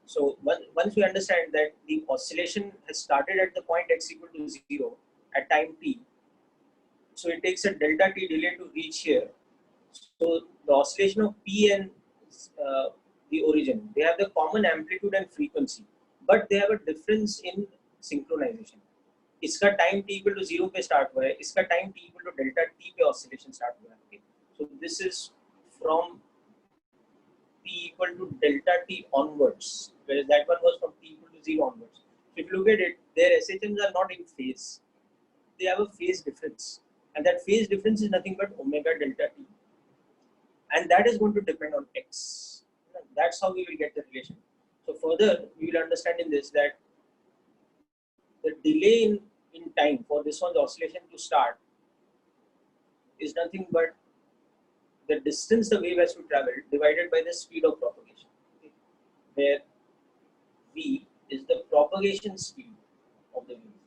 So once we understand that the oscillation has started at the point x equal to 0 at time t, so it takes a delta t delay to reach here. So the oscillation of p and the origin, they have the common amplitude and frequency, but they have a difference in synchronization. इसका time t equal to 0 पे start हुआ है, इसका time t equal to delta t पे oscillation start हुआ है. Okay? So this is from t equal to delta t onwards, whereas that one was from t equal to 0 onwards. So if you look at it, their SHMs are not in phase. They have a phase difference, and that phase difference is nothing but omega delta t, and that is going to depend on x. That's how we will get the relation. So further, we will understand in this that the delay in time for this one's oscillation to start is nothing but the distance the wave has to travel divided by the speed of propagation, okay, where v is the propagation speed of the wave.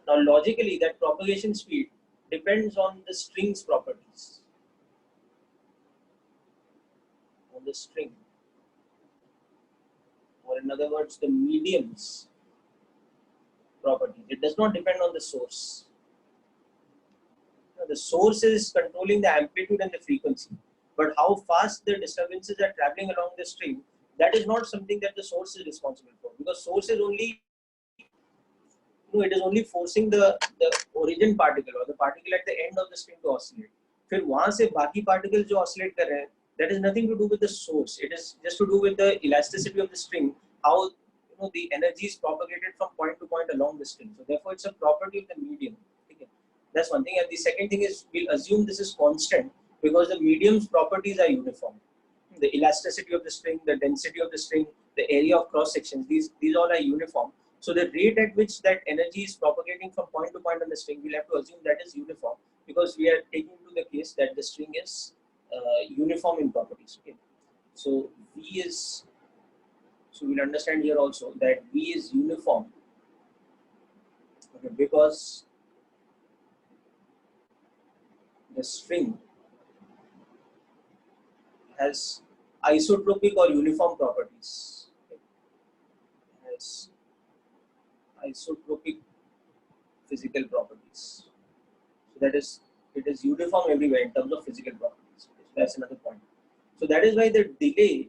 Now logically, that propagation speed depends on the string's properties, on the string, or in other words, the medium's properties. It does not depend on the source. The source is controlling the amplitude and the frequency, but how fast the disturbances are traveling along the string, that is not something that the source is responsible for, because source is only, it is only forcing the origin particle or the particle at the end of the string to oscillate. फिर वहां से बाकी particles जो oscillate कर रहे हैं, that is nothing to do with the source. It is just to do with the elasticity of the string, how the energy is propagated from point to point along the string. So therefore, it's a property of the medium. Okay? That's one thing. And the second thing is, we'll assume this is constant because the medium's properties are uniform. The elasticity of the string, the density of the string, the area of cross sections, these all are uniform. So the rate at which that energy is propagating from point to point on the string, we'll have to assume that is uniform, because we are taking into the case that the string is uniform in properties. Okay? So V is, so we'll understand here also that V is uniform, okay, because the string has isotropic or uniform properties. Okay? Has isotropic physical properties. So that is, it is uniform everywhere in terms of physical properties. Okay, so that's another point. So that is why the delay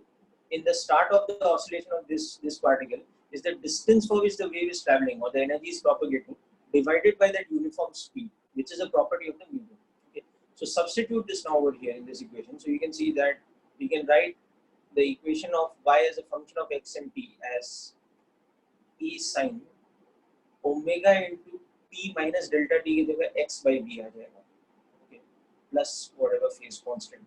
in the start of the oscillation of this particle is the distance for which the wave is traveling or the energy is propagating divided by that uniform speed, which is a property of the medium. Okay. So substitute this now over here in this equation. So you can see that we can write the equation of y as a function of x and t as e sine omega into t minus delta t की जगह x by v आ जाएगा, okay, plus whatever phase constant.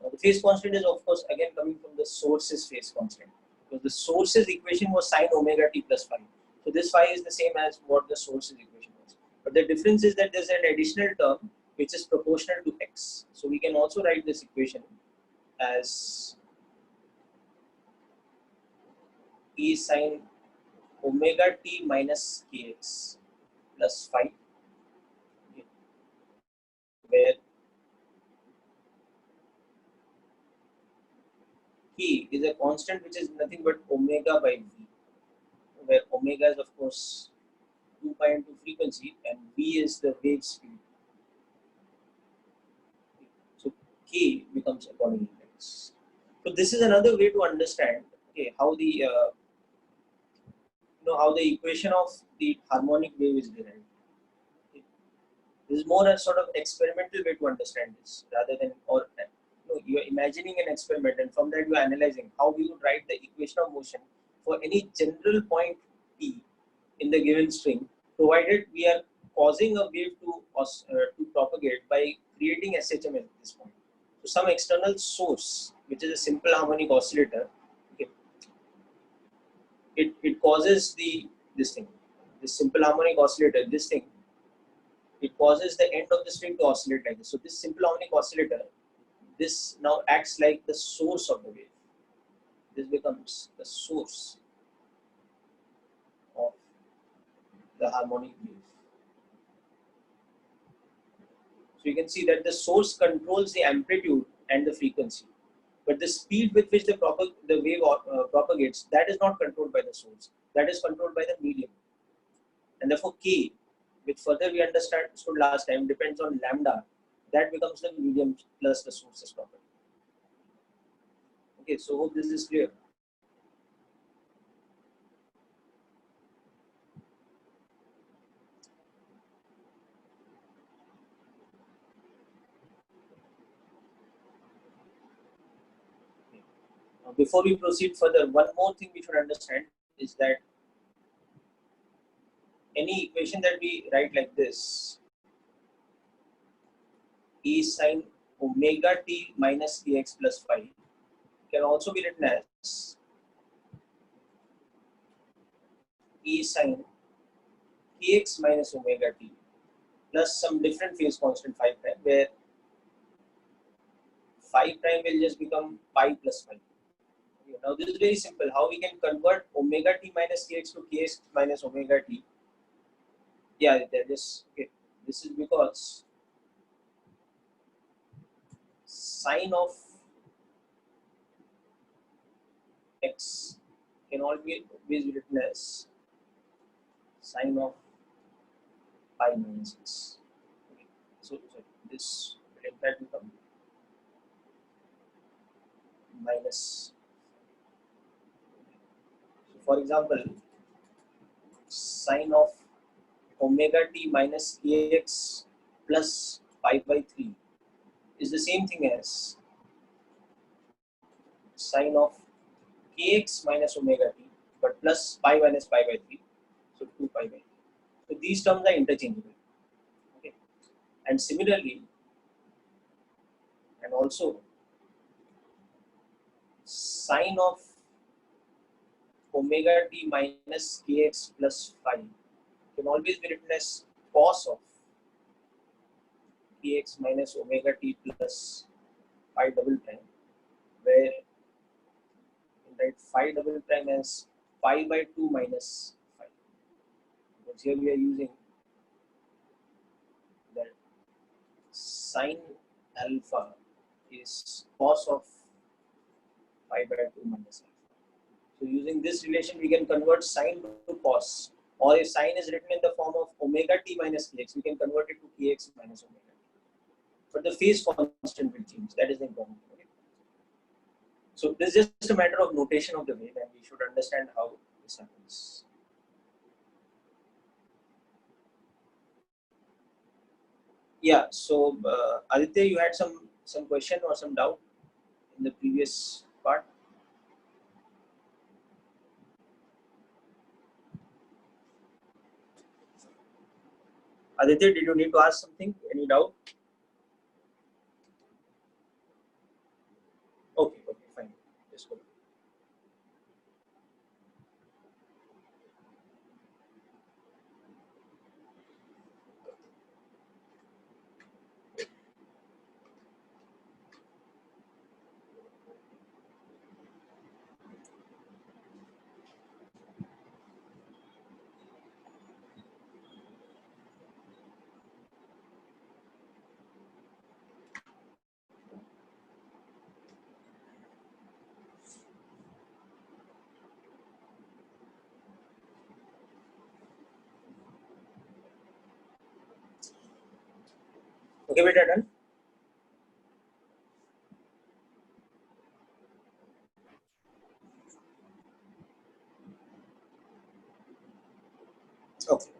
Now the phase constant is of course again coming from the source's phase constant, because the source's equation was sine omega t plus phi. So this phi is the same as what the source's equation was, but the difference is that there's an additional term which is proportional to x. So we can also write this equation as e sine omega t minus kx plus phi, okay, where k is a constant which is nothing but omega by v, where omega is of course 2 pi into frequency and v is the wave speed. So k becomes accordingly x. So this is another way to understand, okay, how the how the equation of the harmonic wave is derived. Okay. This is more a sort of experimental way to understand this, rather than, or you are imagining an experiment and from that you are analyzing how we would write the equation of motion for any general point t in the given string, provided we are causing a wave to propagate by creating SHM at this point. So some external source, which is a simple harmonic oscillator, okay, it causes this simple harmonic oscillator, this thing, it causes the end of the string to oscillate like this. So this simple harmonic oscillator, this now acts like the source of the wave. This becomes the source of the harmonic wave. So you can see that the source controls the amplitude and the frequency. But the speed with which the wave propagates, that is not controlled by the source. That is controlled by the medium. And therefore K, which further we understood last time, depends on lambda. That becomes the medium plus the source's property. Okay, so hope this is clear. Before we proceed further, one more thing we should understand is that any equation that we write like this, E sine omega t minus kx plus phi, can also be written as E sine kx minus omega t plus some different phase constant phi prime, where phi prime will just become pi plus phi. Okay, now this is very simple. How we can convert omega t minus kx to kx minus omega t? Yeah, okay. This is because sine of x can always be written as sine of pi minus x. Okay. So this will in fact become minus. So for example, sine of omega t minus kx plus pi by 3 is the same thing as sine of kx minus omega t, but plus pi minus pi by 3, so 2 pi by 3. So these terms are interchangeable. Okay. And similarly, and also sine of omega t minus kx plus phi can always be written as cos of kx minus omega t plus phi double prime, where you write phi double prime as pi by 2 minus phi. Because here we are using that sine alpha is cos of pi by 2 minus alpha. So using this relation, we can convert sine to cos. Or if sine is written in the form of omega t minus kx, we can convert it to kx minus omega t. But the phase constant will change. That is the important thing. Okay? So this is just a matter of notation of the wave, and we should understand how this happens. Yeah. So Aditya, you had some question or some doubt in the previous part. Aditya, did you need to ask something? Any doubt? Okay, fine. Just go. Okay, beta, done. Okay.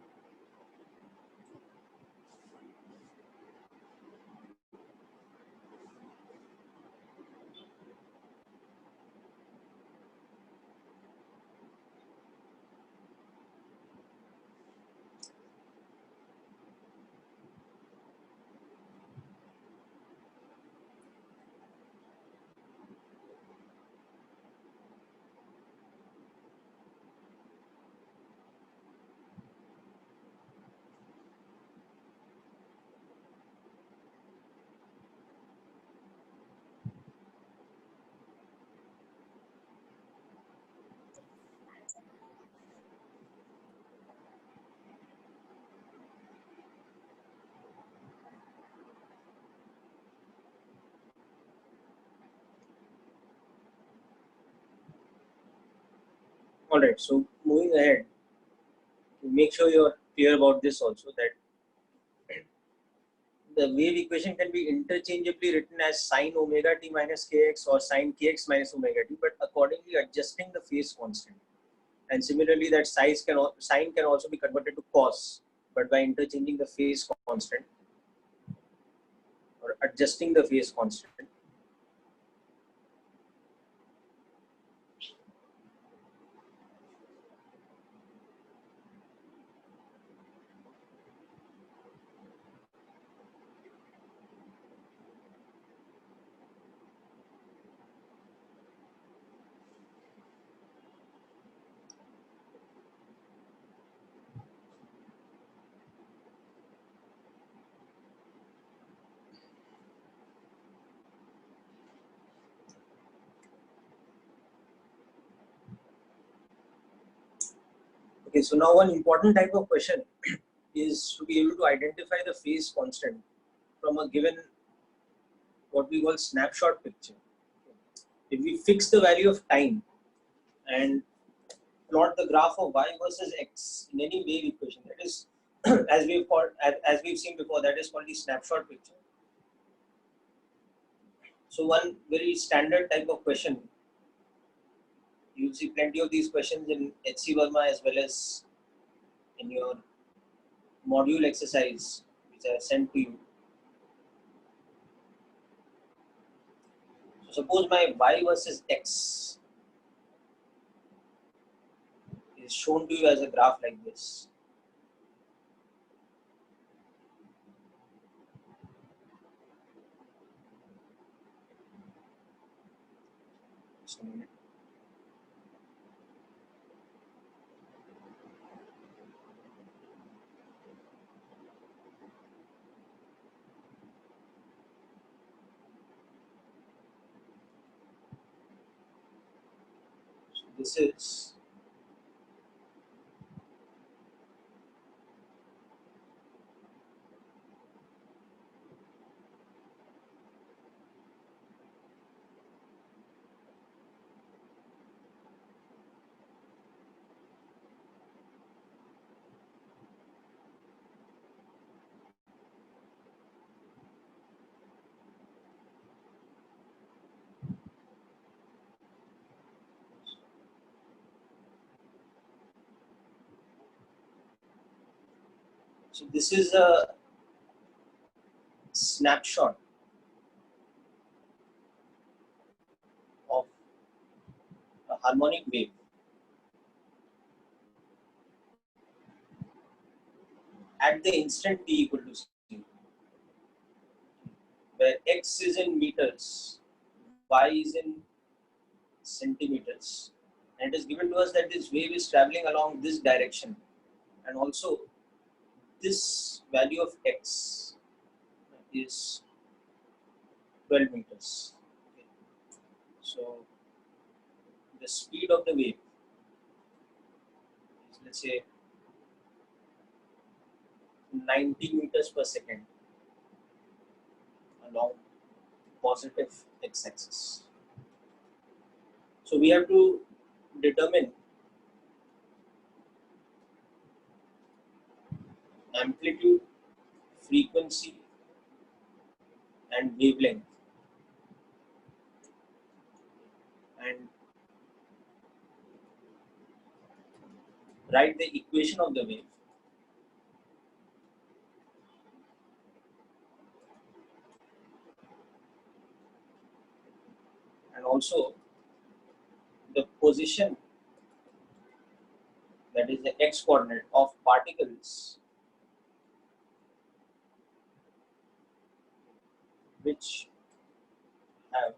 Alright, so moving ahead, make sure you're clear about this also, that the wave equation can be interchangeably written as sine omega t minus kx or sine kx minus omega t, but accordingly adjusting the phase constant. And similarly, that sine can also be converted to cos, but by interchanging the phase constant or adjusting the phase constant. Okay, so now one important type of question is to be able to identify the phase constant from a given what we call snapshot picture. If we fix the value of time and plot the graph of y versus x in any wave equation, that is as we've seen before, that is called the snapshot picture. So one very standard type of question, you'll see plenty of these questions in HC Verma as well as in your module exercise which I sent to you. So suppose my y versus x is shown to you as a graph like this. Just a minute. So this is a snapshot of a harmonic wave at the instant t equal to 0, where x is in meters, y is in centimeters, and it is given to us that this wave is traveling along this direction, and also this value of x is 12 meters. Okay. So the speed of the wave is, let's say, 90 meters per second along positive x-axis. So we have to determine amplitude, frequency, and wavelength, and write the equation of the wave. And also the position, that is the x coordinate of particles which have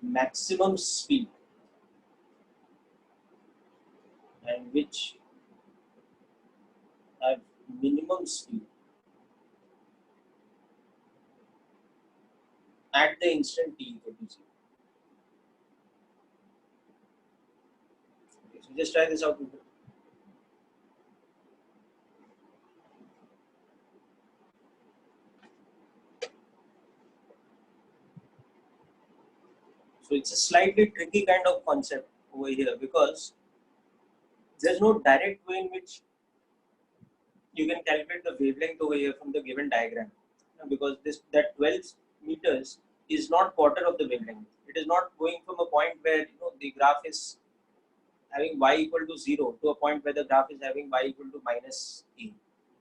maximum speed and which have minimum speed at the instant t equal to 0. Okay, so just try this out. So it's a slightly tricky kind of concept over here because there's no direct way in which you can calculate the wavelength over here from the given diagram, because this that 12 meters is not quarter of the wavelength. It is not going from a point where the graph is having y equal to 0 to a point where the graph is having y equal to minus e.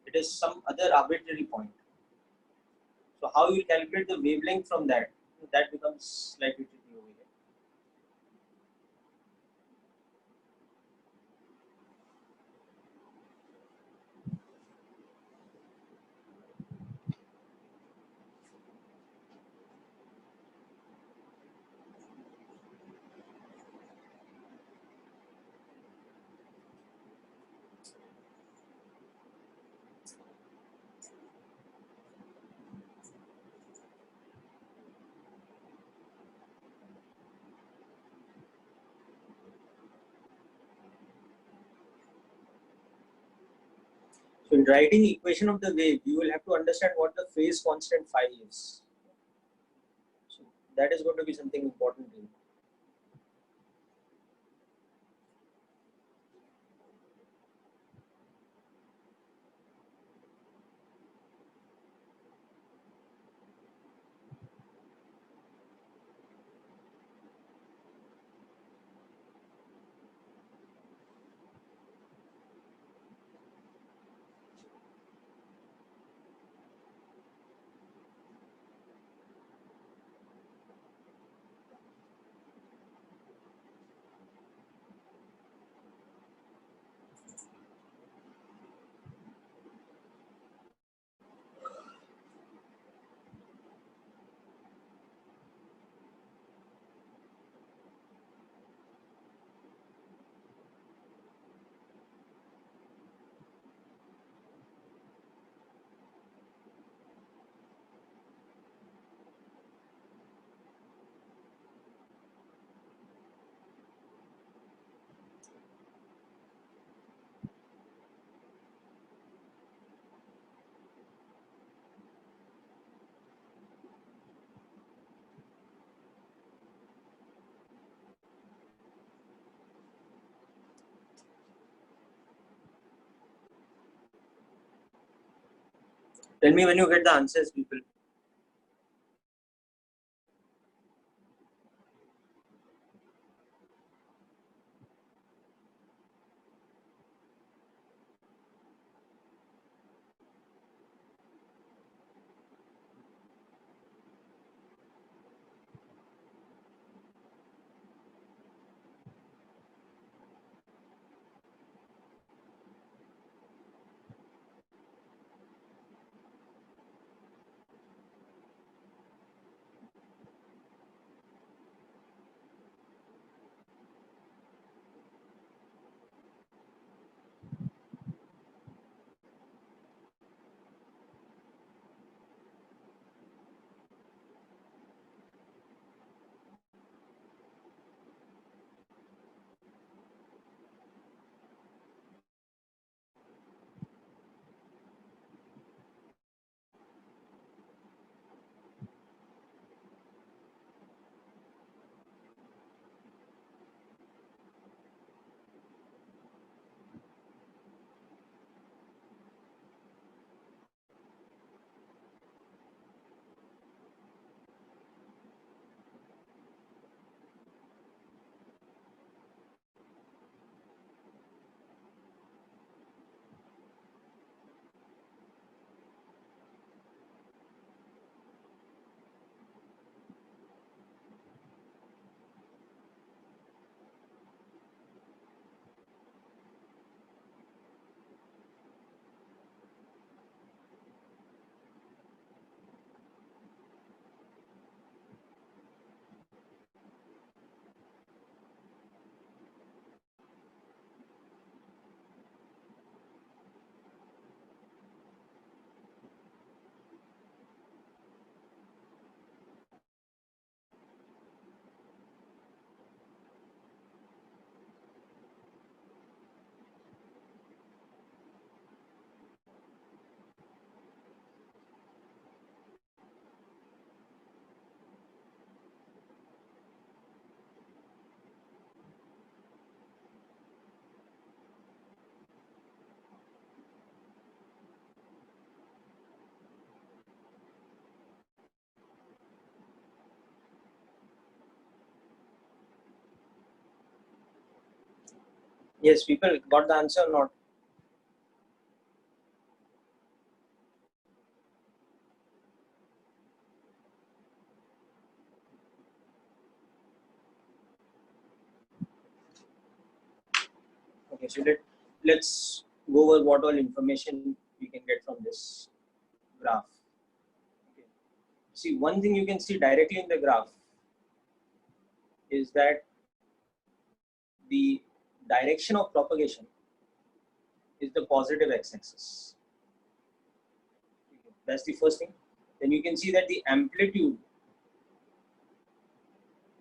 It is some other arbitrary point. So how you calculate the wavelength from that, that becomes slightly tricky over here. So in writing equation of the wave, you will have to understand what the phase constant phi is. So that is going to be something important here. Tell me when you get the answers, people. Yes, people got the answer or not? Okay, so let's go over what all information we can get from this graph. Okay. See, one thing you can see directly in the graph is that the direction of propagation is the positive x-axis. That's the first thing. Then you can see that the amplitude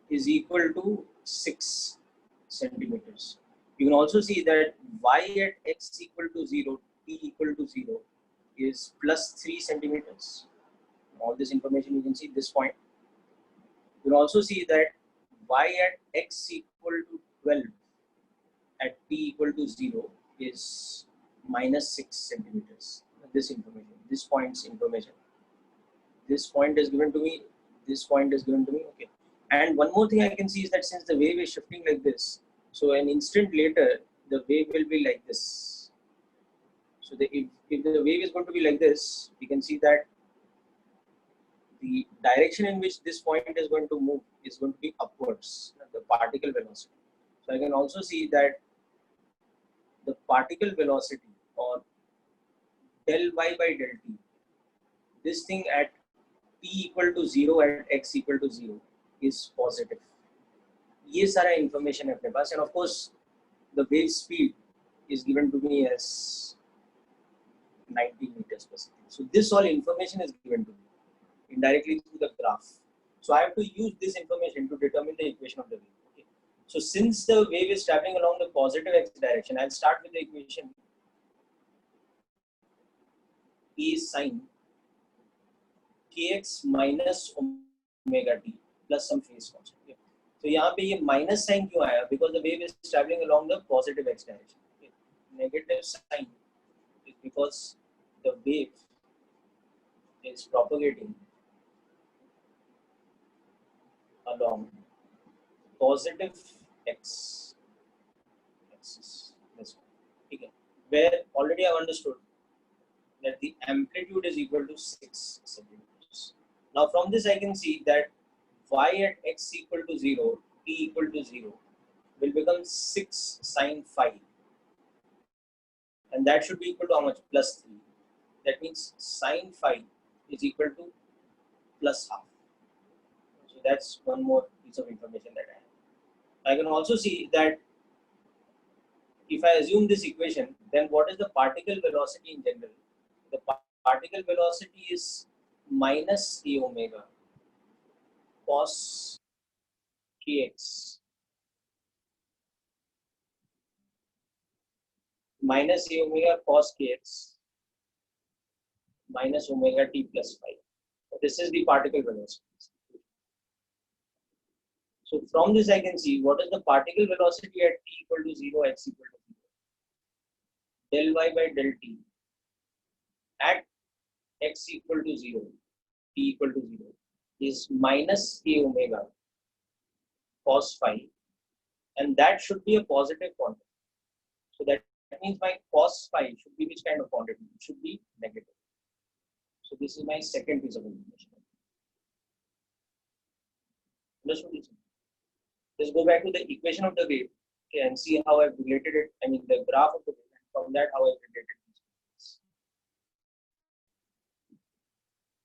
is equal to 6 centimeters. You can also see that y at x equal to 0, t equal to 0 is plus 3 centimeters. All this information you can see at this point. You can also see that y at x equal to 12 at t equal to 0 is minus 6 centimeters. This information, this point's information. This point is given to me, this point is given to me. Okay. And one more thing I can see is that since the wave is shifting like this, so an instant later, the wave will be like this. So if the wave is going to be like this, we can see that the direction in which this point is going to move is going to be upwards, the particle velocity. So I can also see that the particle velocity or del y by del t, this thing at t equal to 0 at x equal to 0 is positive. ये सारा information है अपने पास, and of course the wave speed is given to me as 90 meters per second. So this all information is given to me indirectly through the graph. So I have to use this information to determine the equation of the wave. Okay. So since the wave is traveling along the positive x direction, I'll start with the equation E sine kx minus omega t plus some phase constant. Okay. So यहाँ पे ये minus sign क्यों आया? Because the wave is traveling along the positive x direction. Okay. Negative sign is because the wave is propagating along positive x axis. This one. Okay. Where already I understood that the amplitude is equal to 6 centimeters. Now from this I can see that y at x equal to 0, t equal to 0 will become 6 sine phi, and that should be equal to how much? Plus 3. That means sine phi is equal to plus half. So that's one more piece of information that I have. I can also see that if I assume this equation, then what is the particle velocity in general? The particle velocity is minus a omega cos kx minus a omega cos kx minus omega t plus phi. So this is the particle velocity. So from this I can see what is the particle velocity at t equal to 0, x equal to 0. Del y by del t at x equal to 0, t equal to 0 is minus a omega cos phi, and that should be a positive quantity. So that means my cos phi should be which kind of quantity? It should be negative. So this is my second piece of information. Understood this? Let's go back to the equation of the wave, okay, and see how I've related it. I mean the graph of the wave, and from that how I've related it.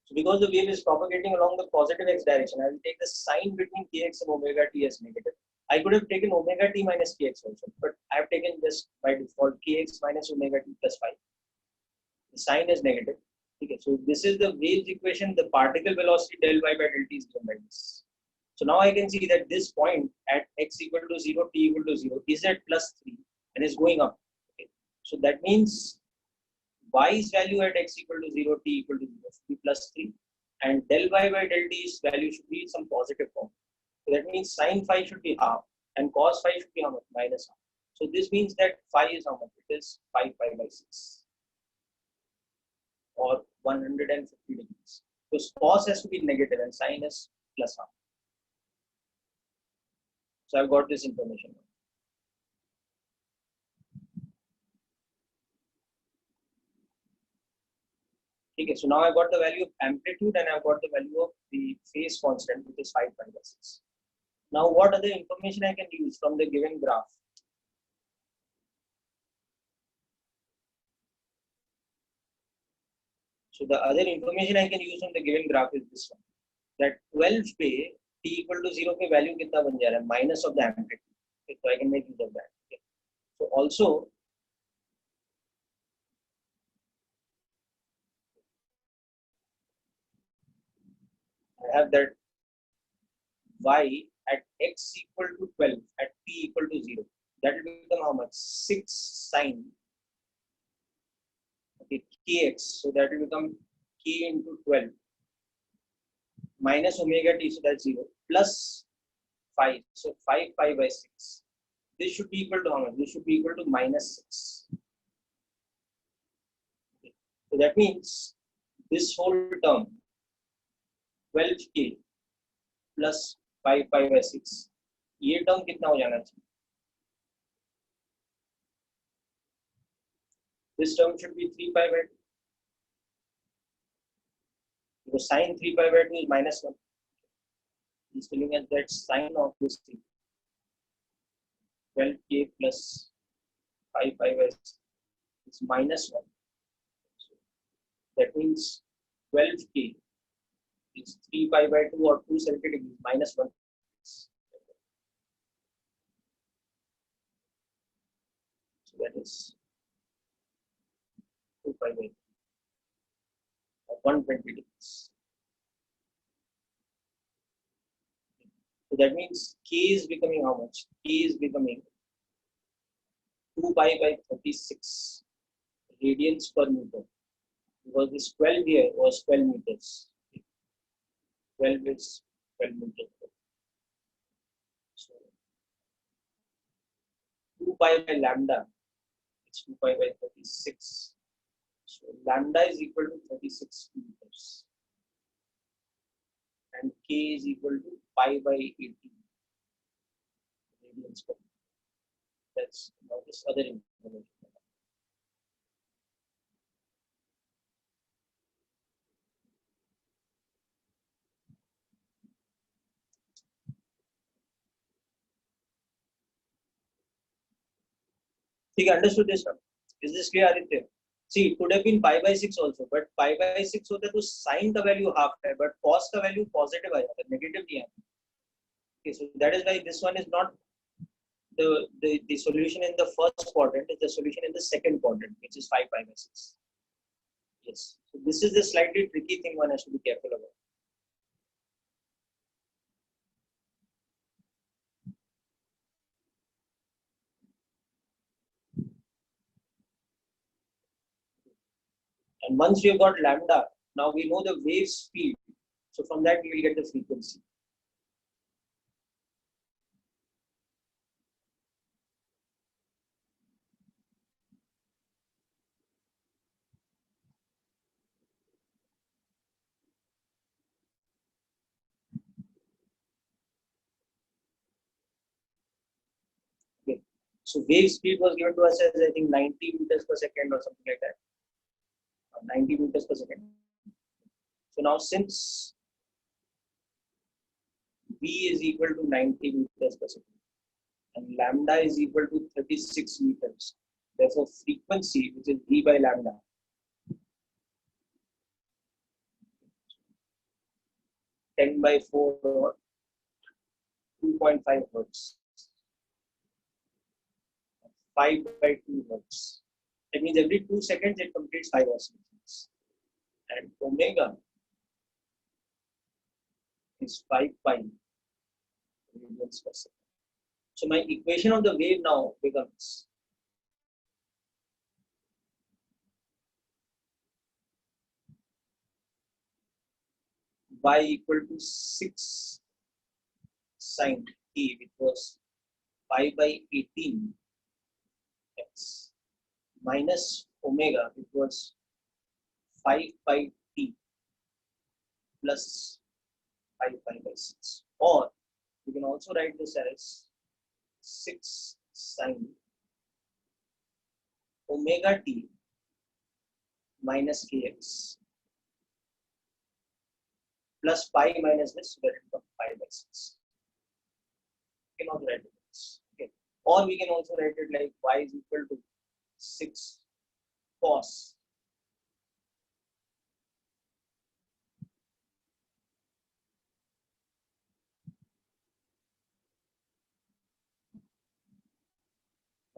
So because the wave is propagating along the positive x direction, I will take the sign between kx and omega t as negative. I could have taken omega t minus kx also, but I have taken just by default kx minus omega t plus phi. The sign is negative. Okay, so this is the wave's equation. The particle velocity del y by del t is given by this. So now I can see that this point at x equal to 0, t equal to 0 is at plus 3 and is going up. Okay. So that means y's value at x equal to 0, t equal to 0 should be plus 3, and del y by del t's value should be some positive form. So that means sine phi should be half and cos phi should be how much? Minus half. So this means that phi is how much? It is 5 pi by 6 or 150 degrees. So cos has to be negative and sine is plus half. So I've got this information. Okay, so now I got the value of amplitude and I've got the value of the phase constant, which is 5 pi by 6. Now, what other information I can use from the given graph? So the other information I can use from the given graph is this one. That 12 पे t equal to 0 पे value कितना बन जा रहा है? Minus of the amplitude. Okay, so I can make use of that. Okay. So also I have that y at x equal to 12 at t equal to 0. That will become how much? 6 sine, okay, kx. So that will become k into 12 minus omega t, so that's 0, plus 5. So 5 pi by 6. This should be equal to how much? This should be equal to minus 6. Okay. So that means this whole term 12k plus 5 pi by 6, ये term कितना हो जाना चाहिए? This term should be 3 pi by 2. Because sine 3 pi by 2 is minus 1. He's telling us that sine of this thing 12k plus 5 pi by 6 is minus 1. So that means 12k is 3 pi by 2 or 270 degrees minus 1. So that is 2 pi by 2 or 120 degrees. So that means k is becoming how much? K is becoming 2 pi by 36 radians per meter. Because this 12 here was 12 meters. 12 is 12 meters. So 2 pi by lambda is 2 pi by 36. So lambda is equal to 36 meters. And k is equal to pi by 18 radians per meter. That's now this other information. ठीक है, understood this now? Is this clear, Aditya? See, it could have been pi by 6 also, but pi by 6 होता है तो sin का value half है, but cos का value positive आ जाता है, negative नहीं आता. Okay, so that is why this one is not the solution in the first quadrant, is the solution in the second quadrant, which is 5 pi by 6. Yes, so this is the slightly tricky thing one has to be careful about. And once we have got lambda, now we know the wave speed. So from that we will get the frequency. Okay. So wave speed was given to us as I think 90 meters per second or something like that. 90 meters per second. So now since v is equal to 90 meters per second and lambda is equal to 36 meters, therefore frequency, which is v by lambda, ten by 4 or 2.5 hertz, 5 by 2 hertz. That means every 2 seconds it completes 5 oscillations. And omega is 5 pi radians per second. So my equation of the wave now becomes y equal to 6 sine t, which was pi by 18 x, minus omega, which was 5 pi t plus 5 pi by 6. Or you can also write this as 6 sine omega t minus kx plus pi minus this, so that it becomes pi by 6. We can also write it this. Okay. Or we can also write it like y is equal to 6 cos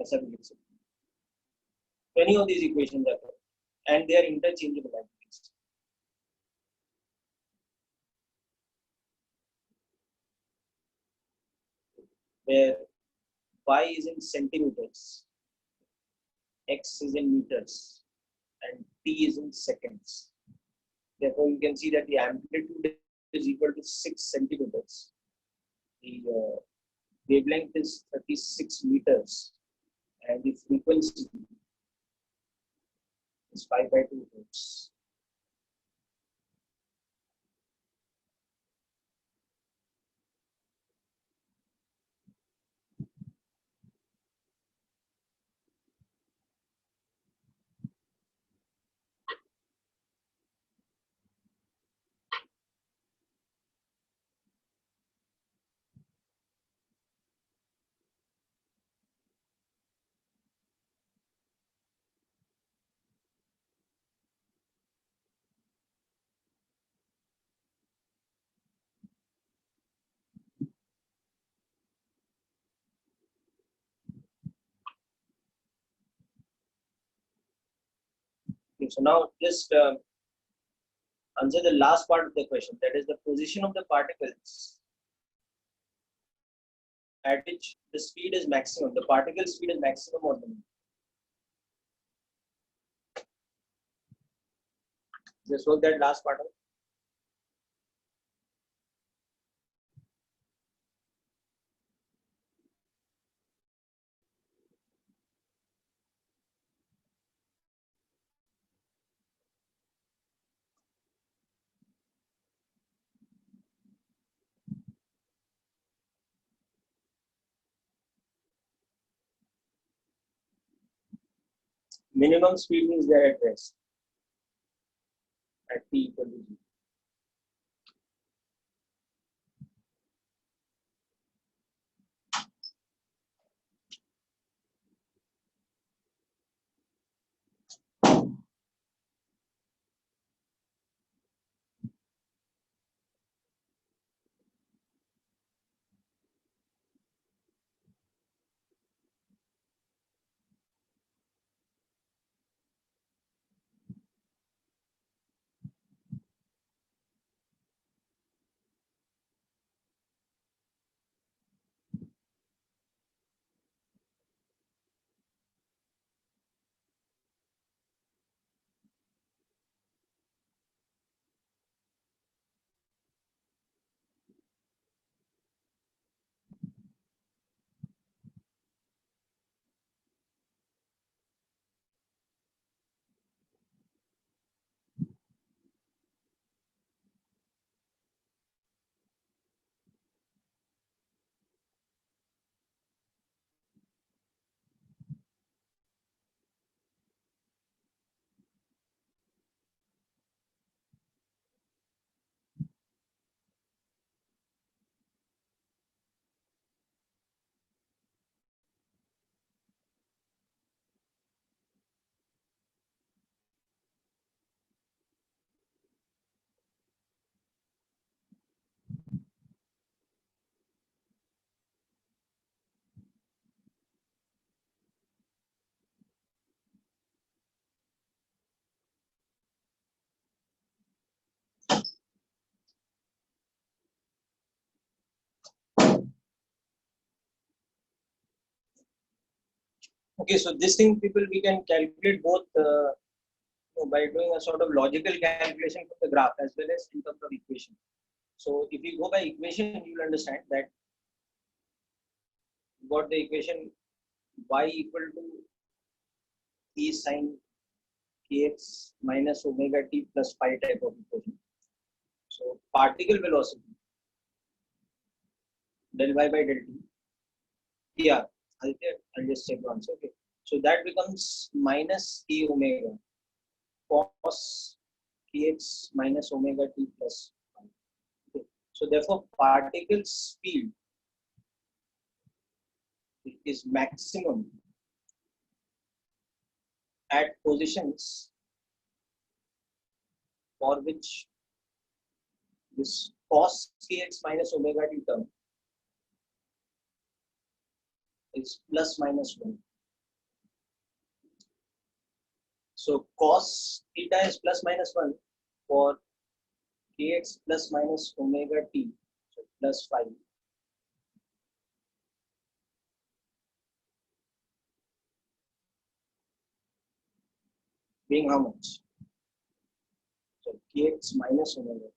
S. Any of these equations are correct, and they are interchangeable at least. Where y is in centimeters, x is in meters, and t is in seconds. Therefore, you can see that the amplitude is equal to 6 centimeters. The wavelength is 36 meters, and the frequency is 5 by 2 hertz. Okay, so now just answer the last part of the question, that is the position of the particles at which the speed is maximum, the particle speed is maximum or minimum. Just work that last part out. Minimum speed means they are at rest at t equal to 0. Okay, so this thing people we can calculate both by doing a sort of logical calculation from the graph as well as in terms of equation. So if you go by equation, you will understand that you got the equation y equal to e sine kx minus omega t plus phi type of equation. So particle velocity del y by del t. Yeah, I'll just check once. Okay, so that becomes minus k omega cos kx minus omega t plus phi. So therefore, particle speed is maximum at positions for which this cos kx minus omega t term is plus minus 1. So cos theta is plus minus 1 for kx plus minus omega t, so plus 5. Being how much? So kx minus omega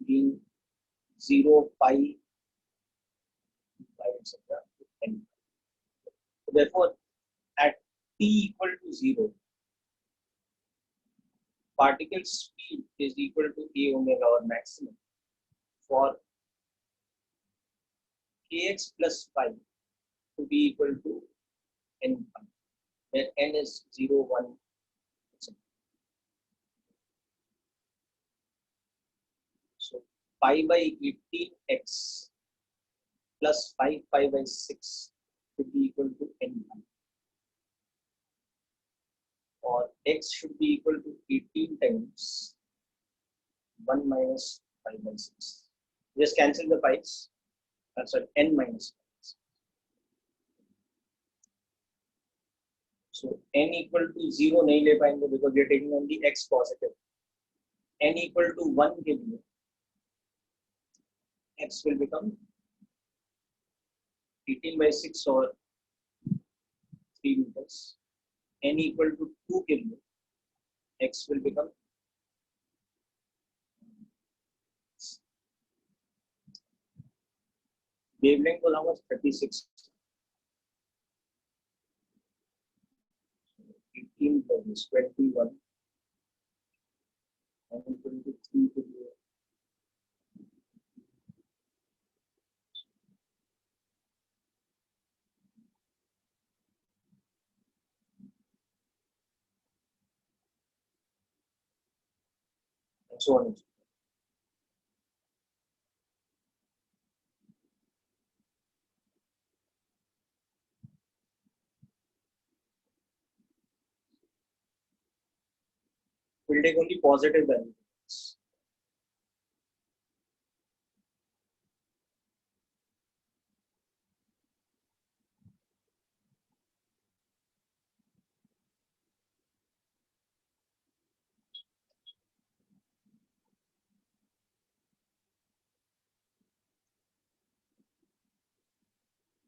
being 0, pi, etc. n. So therefore, at t equal to 0, particle speed is equal to a omega or maximum for kx plus pi to be equal to n pi, where n is 0, 1, etc. So pi by 18x plus 5 pi by 6 should be equal to n pi, or x should be equal to 18 times 1 minus 5 by 6. Just cancel the pi's. Sorry, n minus 5. So n equal to 0 nahi le payenge because we are taking only x positive. N equal to 1 के लिए x will become 18 by 6 or 3 meters. N equal to 2 के लिए x will become wavelength was how much? 36. 18 times 21 and equal to 3 के लिए and so on. We'll take only positive values.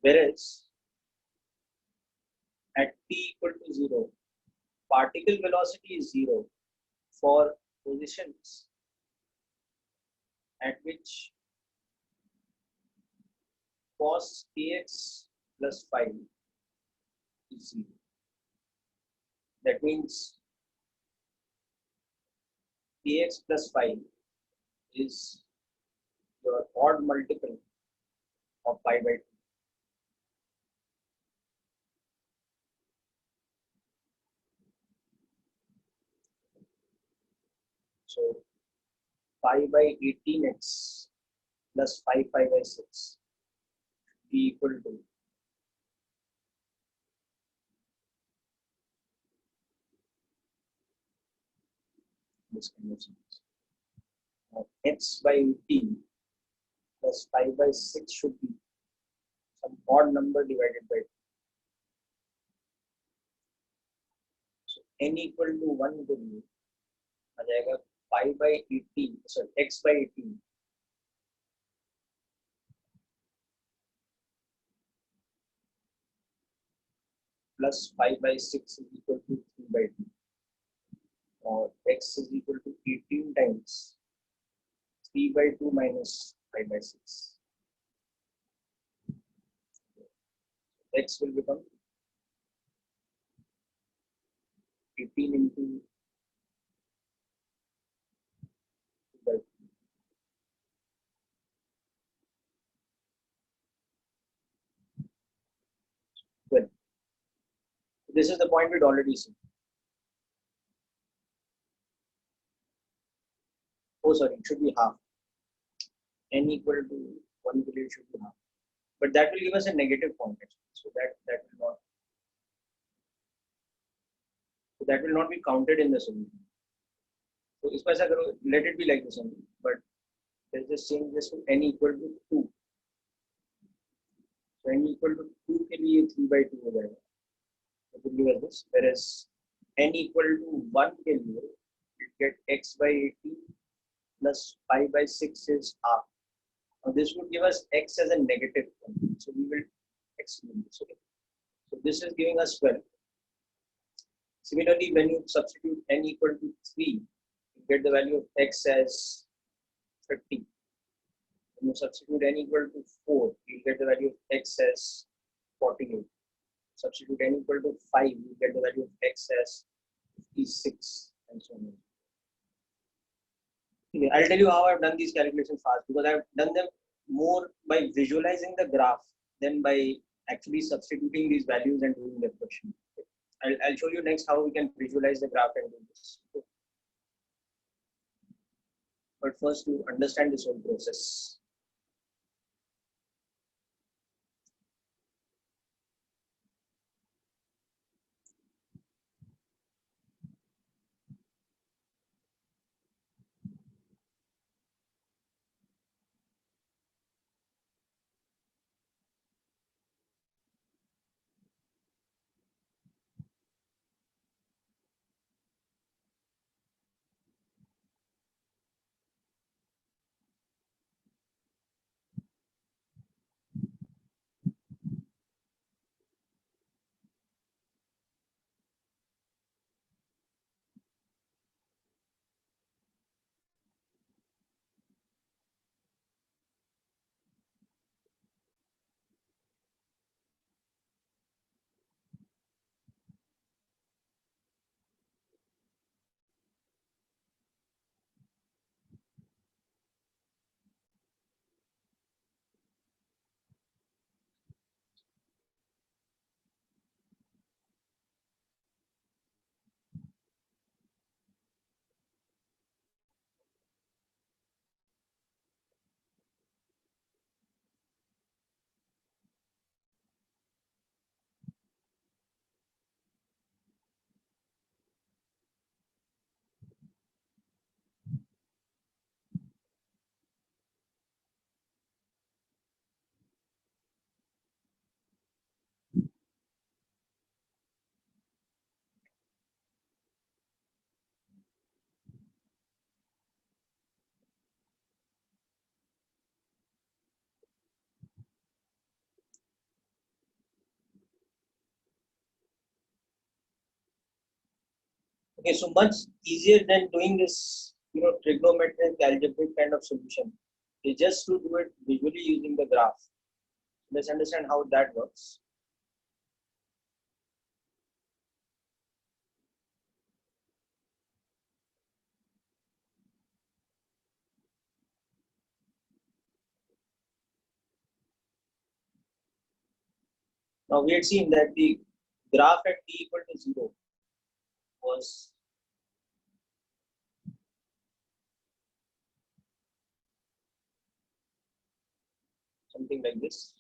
Whereas at t equal to 0, particle velocity is 0 for positions at which cos kx plus 5 is 0. That means kx plus 5 is your odd multiple of pi by 2. So pi by 18x plus 5 pi by 6 be equal to this kind of series. X by 18 plus 5 by 6 should be some odd number divided by 2. So n equal to 1 के लिए आ जाएगा pi by 18, sorry, x by 18 plus 5 by 6 is equal to 3 by 2, or x is equal to 18 times 3 by 2 minus 5 by 6. X will become 18 into 2 by 2. Well, this is the point we'd already seen. Oh, sorry, it should be half. N equal to 1 billion should be half. But that will give us a negative point actually. So that will not be counted in the solution. So इस पैसा करो, let it be like this only. But let's just change this to n equal to 2. So n equal to 2 के लिए 3 by 2 हो जाएगा. It will give us this. Whereas n equal to 1 के लिए you get x by 18 plus pi by 6 is half. Now this would give us x as a negative one. So we will exclude this. Okay. So this is giving us 12. Similarly, when you substitute n equal to 3, you get the value of x as 30. When you substitute n equal to 4, you get the value of x as 48. Substitute n equal to 5, you get the value of x as 56, and so on. Okay, I'll tell you how I've done these calculations fast, because I've done them more by visualizing the graph than by actually substituting these values and doing the question. Okay. I'll show you next how we can visualize the graph and do this. Okay. But first, to understand this whole process. Okay, so much easier than doing this, trigonometric algebraic kind of solution. Is just to do it visually using the graph. Let's understand how that works. Now we had seen that the graph at t equal to 0 was something like this.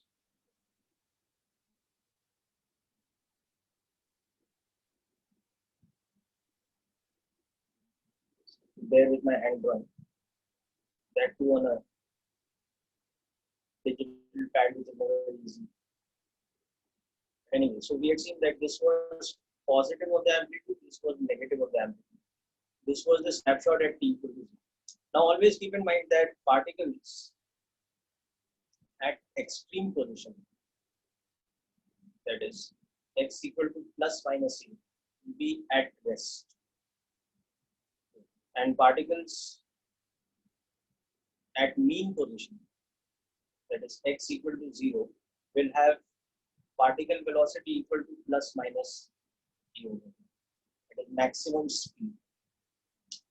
There with my hand drawing. That too on a digital pad is very easy. Anyway, so we had seen that this was positive of the amplitude, this was negative of the amplitude. This was the snapshot at t equal to 0. Now always keep in mind that particles at extreme position, that is x equal to plus minus a, will be at rest. And particles at mean position, that is x equal to 0, will have particle velocity equal to plus minus d over. That is maximum speed.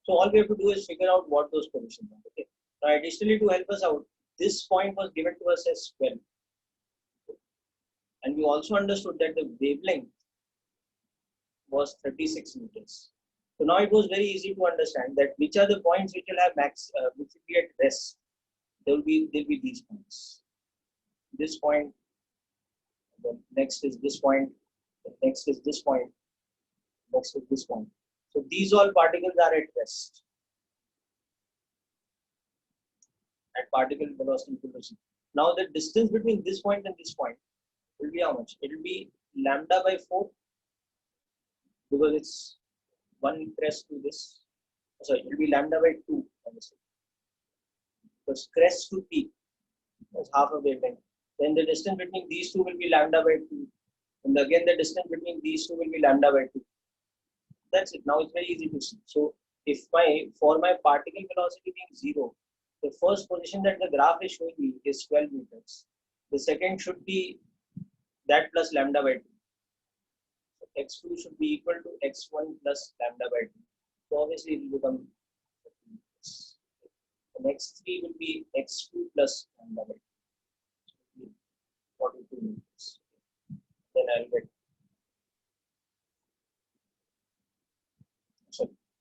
So all we have to do is figure out what those positions are. Okay. Now additionally, to help us out, this point was given to us as 12. And we also understood that the wavelength was 36 meters. So now it was very easy to understand that which are the points which will have which will be at rest. There'll be these points. This point, the next is this point, the next is this point, next is this point. So these all particles are at rest at particle velocity equal to 0. Now the distance between this point and this point will be how much? It will be lambda by 4 because it's one crest to this. Sorry, it will be lambda by 2. Because crest to peak is half a wavelength. Then the distance between these two will be lambda by 2. And again, the distance between these two will be lambda by 2. That's it. Now it's very easy to see. So if for my particle velocity being 0, the first position that the graph is showing me is 12 meters. The second should be that plus lambda by 2. So x2 should be equal to x1 plus lambda by 2. So obviously it will become 50 meters. The next 3 will be x2 plus lambda by 2. 42 meters. Then I'll get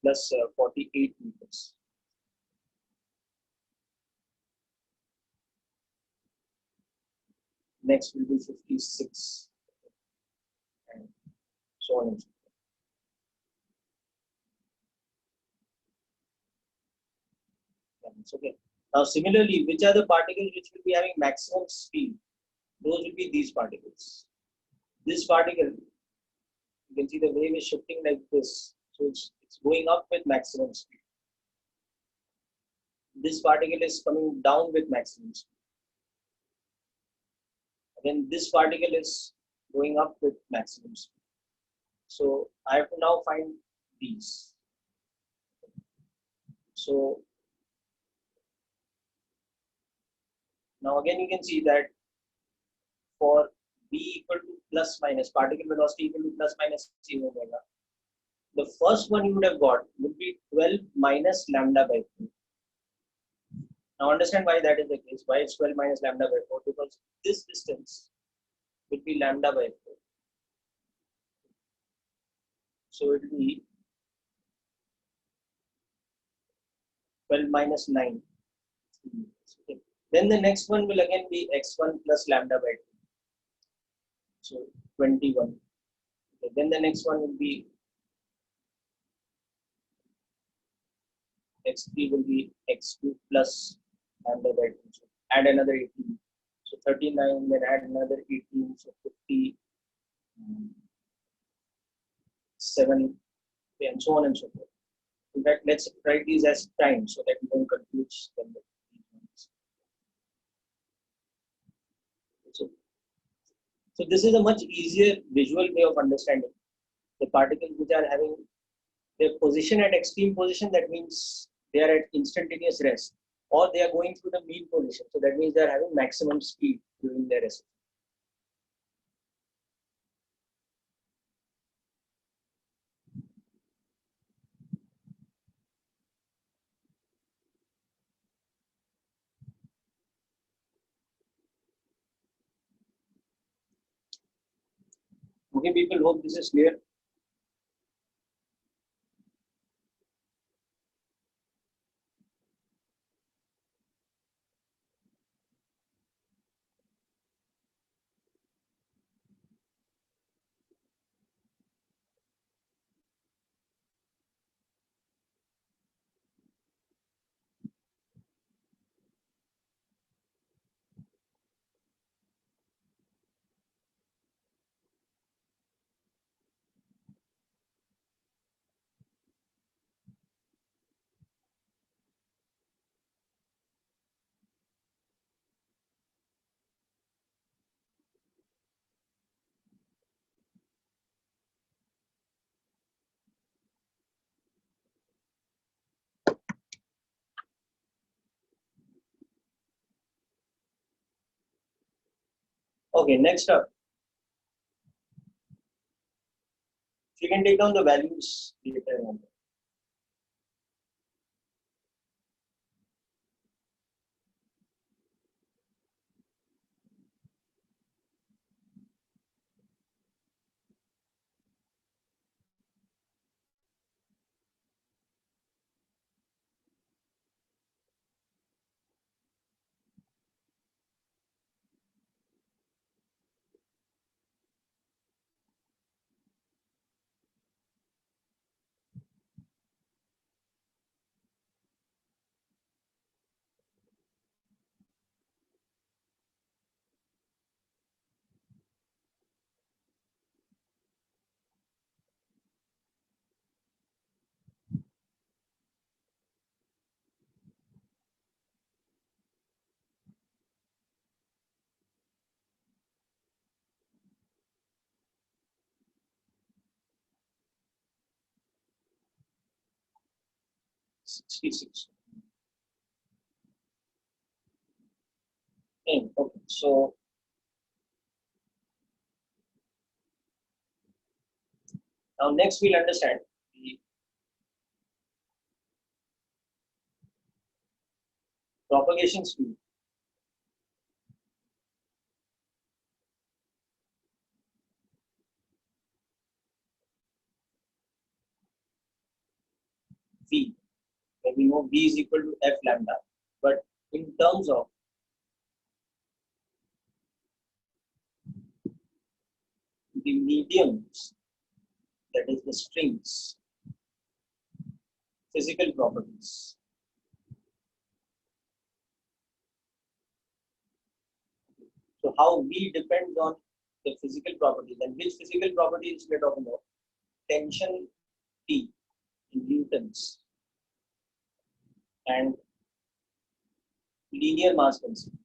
plus 48 meters. Next will be 56 and so on and so forth. Okay. Now similarly, which are the particles which will be having maximum speed? Those will be these particles. This particle, you can see the wave is shifting like this. So it's going up with maximum speed. This particle is coming down with maximum speed. Again, this particle is going up with maximum speed. So I have to now find these. So now again you can see that for v equal to plus minus, particle velocity equal to plus minus c omega, the first one you would have got would be 12 minus lambda by 4. Now understand why that is the case. Why it's 12 minus lambda by 4? Because this distance would be lambda by 4. So it will be 12 minus 9. Okay. Then the next one will again be x1 plus lambda by 2. So 21. Okay. Then the next one will be x3 will be x2 plus lambda by 2. So add another 18. So 39, then add another 18. So 57, and so on and so forth. In fact, let's write these as time so that we don't confuse them with these ones. So this is a much easier visual way of understanding the particles which are having their position at extreme position. That means they are at instantaneous rest, or they are going through the mean position. So that means they are having maximum speed during their rest. Okay, people, hope this is clear. Okay, next up, you can take down the values later on. 66. Okay, so now next we'll understand the propagation speed. V. And we know V is equal to F lambda. But in terms of the mediums, that is the strings, physical properties. So how V depends on the physical properties, and which physical properties we are talking about? Tension T in newtons and linear mass density.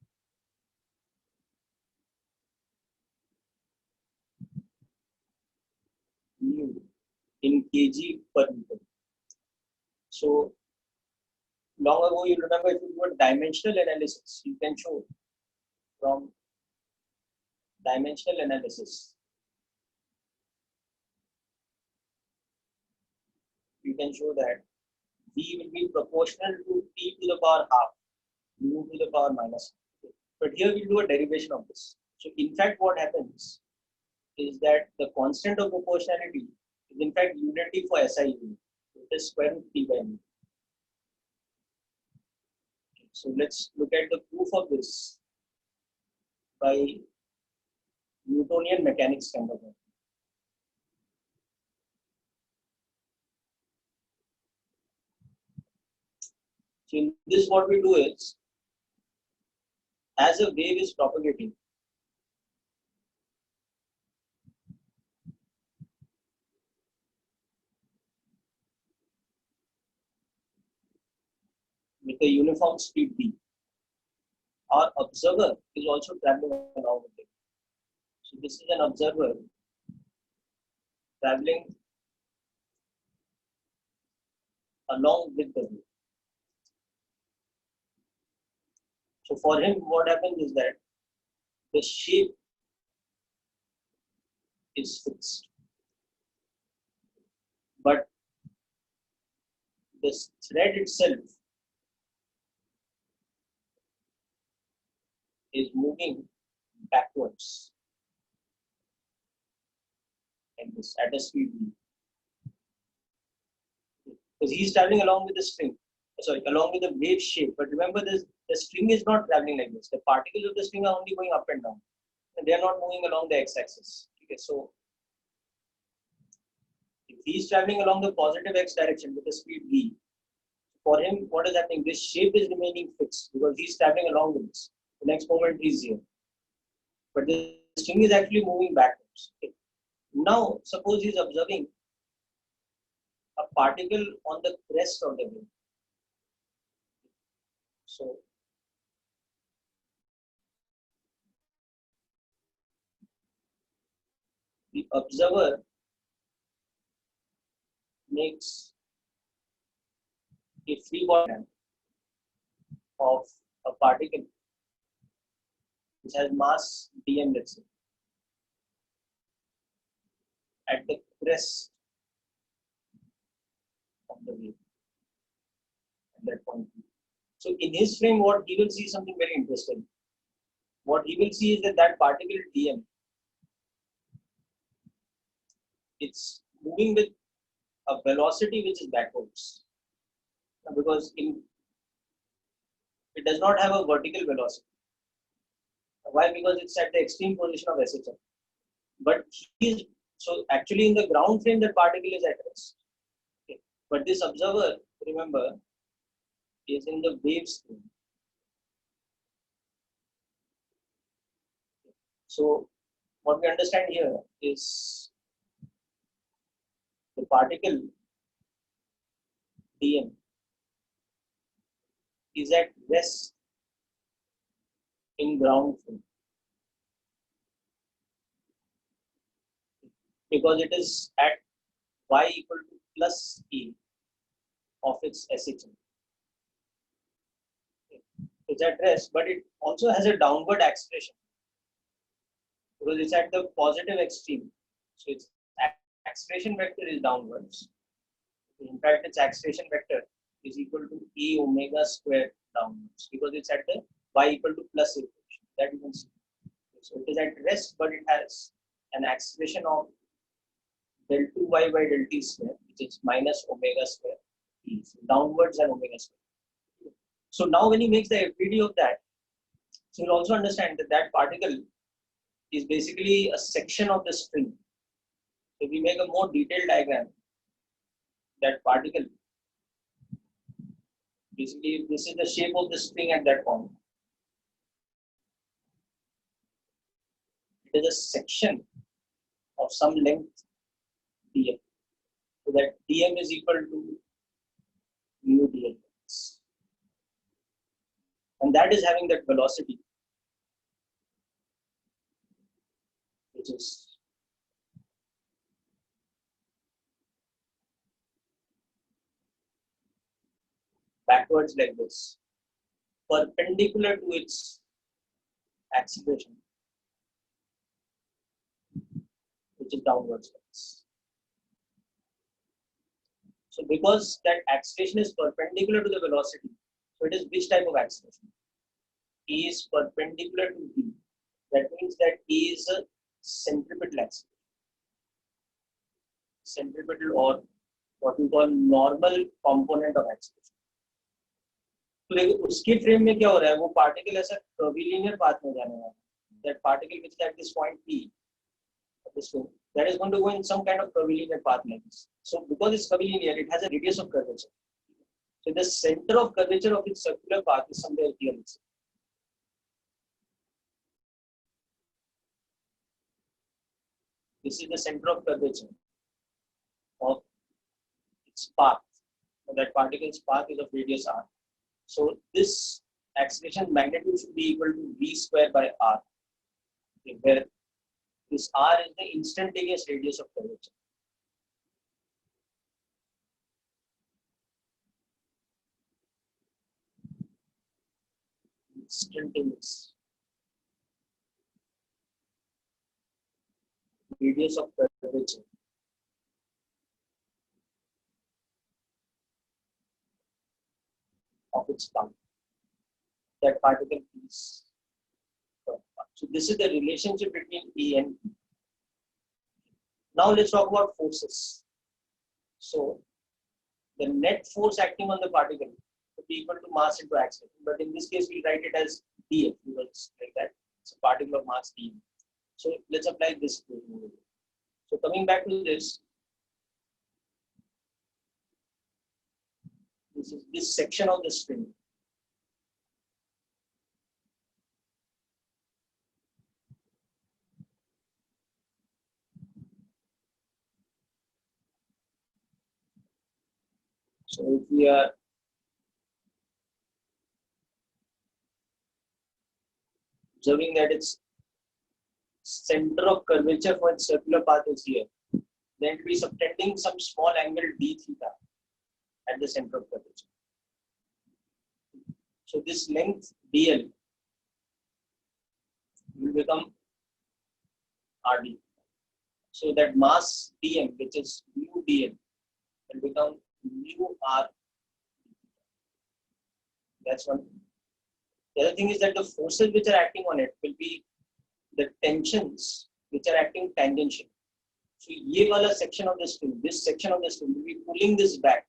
Mu in kg per meter. So long ago, you remember, if you do a dimensional analysis, you can show from dimensional analysis, you can show that V will be proportional to T to the power half, mu to the power minus. But here we'll do a derivation of this. So in fact, what happens is that the constant of proportionality is in fact unity for SI unit. It is square root T by mu. So let's look at the proof of this by Newtonian mechanics kind of thing. So in this, what we do is, as a wave is propagating, with a uniform speed v, our observer is also traveling along with it. So this is an observer traveling along with the wave. So for him, what happens is that the shape is fixed, but the thread itself is moving backwards like this at a speed v. Because he's traveling along with the string, sorry, along with the wave shape. But remember this, the string is not traveling like this. The particles of the string are only going up and down, and they are not moving along the x-axis. Okay, so if he's traveling along the positive x direction with the speed v, for him, what is happening? This shape is remaining fixed because he's traveling along with this. The next moment is 0. But the string is actually moving backwards. Okay. Now, suppose he's observing a particle on the crest of the wave. So, the observer makes a free body of a particle which has mass dm, let's say, at the crest of the wave at that point. So in his frame, what he will see is something very interesting. What he will see is that that particle dm, it's moving with a velocity which is backwards, because it does not have a vertical velocity. Why? Because it's at the extreme position of SHM. But so actually in the ground frame, that particle is at rest. Okay. But this observer, remember, is in the wave stream. So what we understand here is the particle dm is at rest in ground frame, because it is at y equal to plus a of its SHM. It's at rest, but it also has a downward acceleration because it's at the positive extreme. So its acceleration vector is downwards. In fact, its acceleration vector is equal to a omega squared downwards because it's at the y equal to plus equation. That you can see. So it is at rest, but it has an acceleration of del 2y by del t square, which is minus omega square e. So downwards and omega square. So now when he makes the FDD of that, so you'll also understand that that particle is basically a section of the string. If we make a more detailed diagram, that particle, basically this is the shape of the string at that point. It is a section of some length dm. So that dm is equal to mu dl. And that is having that velocity, which is backwards like this, perpendicular to its acceleration, which is downwards like this. So because that acceleration is perpendicular to the velocity, so it is which type of acceleration? A is perpendicular to B. That means that A is a centripetal acceleration. Centripetal or what we call normal component of acceleration. तो देखो उसके frame में क्या हो रहा है, वो particle ऐसा curvilinear path में जाने वाला है. That particle which is at this point P, that is going to go in some kind of curvilinear path like this. So because it's curvilinear, it has a radius of curvature. So the center of curvature of its circular path is somewhere here. This is the center of curvature of its path. So that particle's path is of radius r. So this acceleration magnitude should be equal to v square by r, where this r is the instantaneous radius of curvature. Instantaneous radius of curvature of its path. That particle is. So this is the relationship between E and P. Now let's talk about forces. So the net force acting on the particle would be equal to mass into acceleration. But in this case, we write it as dF because like that. It's a particle of mass dm. So let's apply this. So coming back to this, this is this section of the string. So if we are observing that its center of curvature for its circular path is here, then it will be subtending some small angle d theta at the center of curvature. So this length dl will become rd. So that mass dm, which is mu dl, will become mu r. That's one thing. The other thing is that the forces which are acting on it will be the tensions which are acting tangential. So ये वाला section of the string, this section of the string will be pulling this back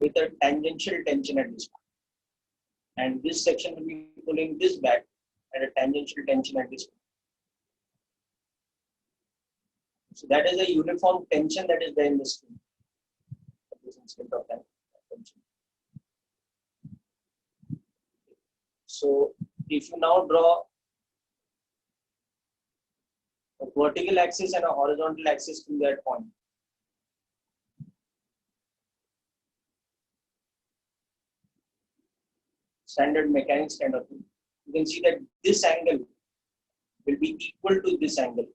with a tangential tension at this point. And this section will be pulling this back at a tangential tension at this point. So that is a uniform tension that is there in the string. This instant of tension. So if you now draw a vertical axis and a horizontal axis to that point, standard mechanics kind of thing, you can see that this angle will be equal to this angle,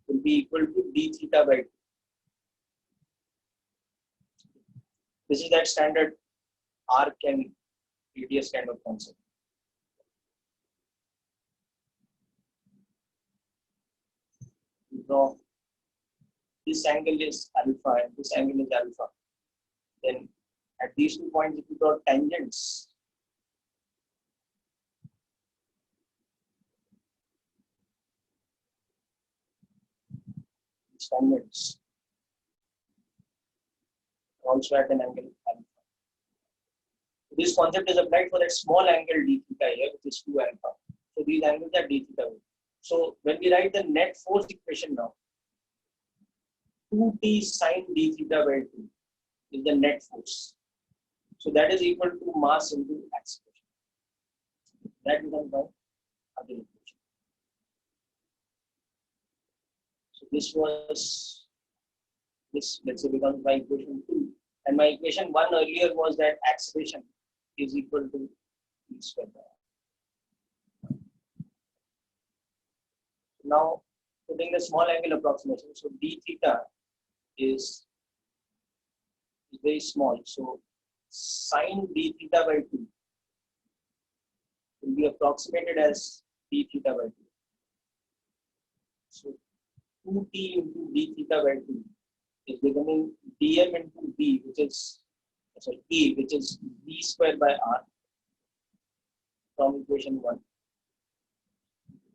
will be equal to d theta by 2. This is that standard arc and radius kind of concept. Draw this angle is alpha and this angle is alpha. Then at these 2 points, if you draw tangents, these tangents also at an angle alpha. This concept is applied for that small angle d theta here, which is 2 alpha. So these angles are d theta. So when we write the net force equation now, 2t sine d theta by 2 is the net force. So that is equal to mass into acceleration. That becomes my other equation. So this was this, let's say, becomes my equation 2. And my equation 1 earlier was that acceleration is equal to v square by r. Now, putting the small angle approximation, so d theta is very small. So sine d theta by 2 will be approximated as d theta by 2. So 2t into d theta by 2 is becoming dm into b, which is e, which is v square by r from equation 1.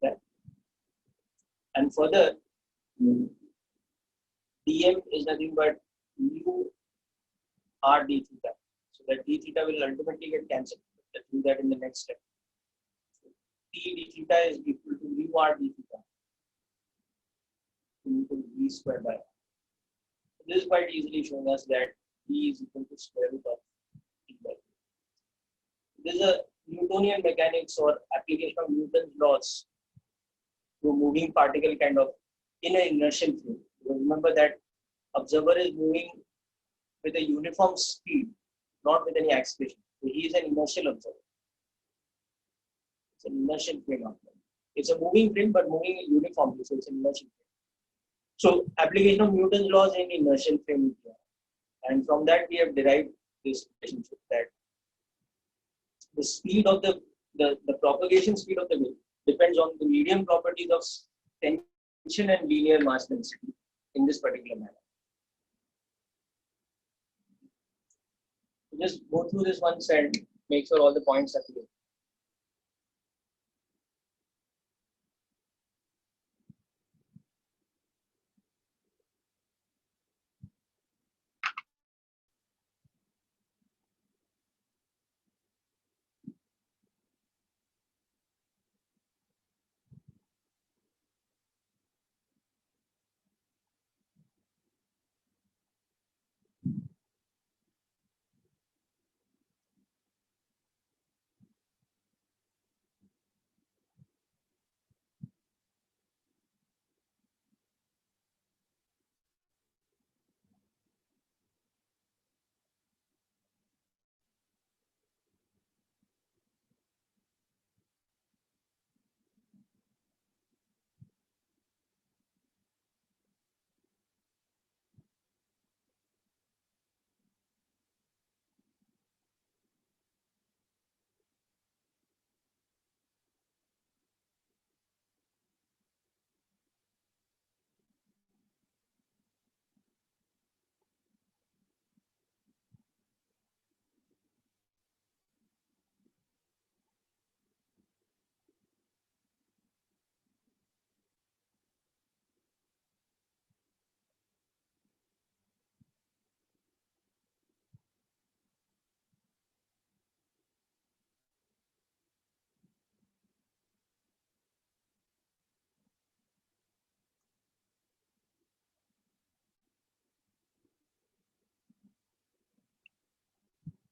Okay. And further, dm is nothing but mu r d theta. So that d theta will ultimately get cancelled. Let's do that in the next step. So t d theta is equal to mu r d theta into v square by r. So this is quite easily showing us that v is equal to square root of t by 2. This is a Newtonian mechanics or application of Newton's laws to a moving particle kind of in an inertial field. Remember that observer is moving with a uniform speed, not with any acceleration. So he is an inertial observer. It's an inertial frame. It's a moving frame, but moving uniformly. So it's an inertial frame. So application of Newton's laws in inertial frame, and from that we have derived this relationship that the speed of the propagation speed of the wave depends on the medium properties of tension and linear mass density in this particular manner. So just go through this once and make sure all the points are clear.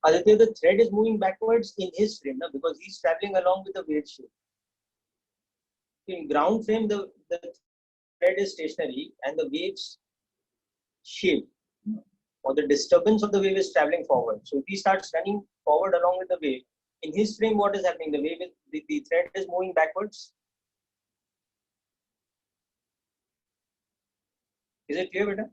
Aditya, the thread is moving backwards in his frame now because he's traveling along with the wave shape. In ground frame, the thread is stationary and the wave's shape or the disturbance of the wave is traveling forward. So if he starts running forward along with the wave, in his frame, what is happening? The wave is the thread is moving backwards. Is it clear, beta?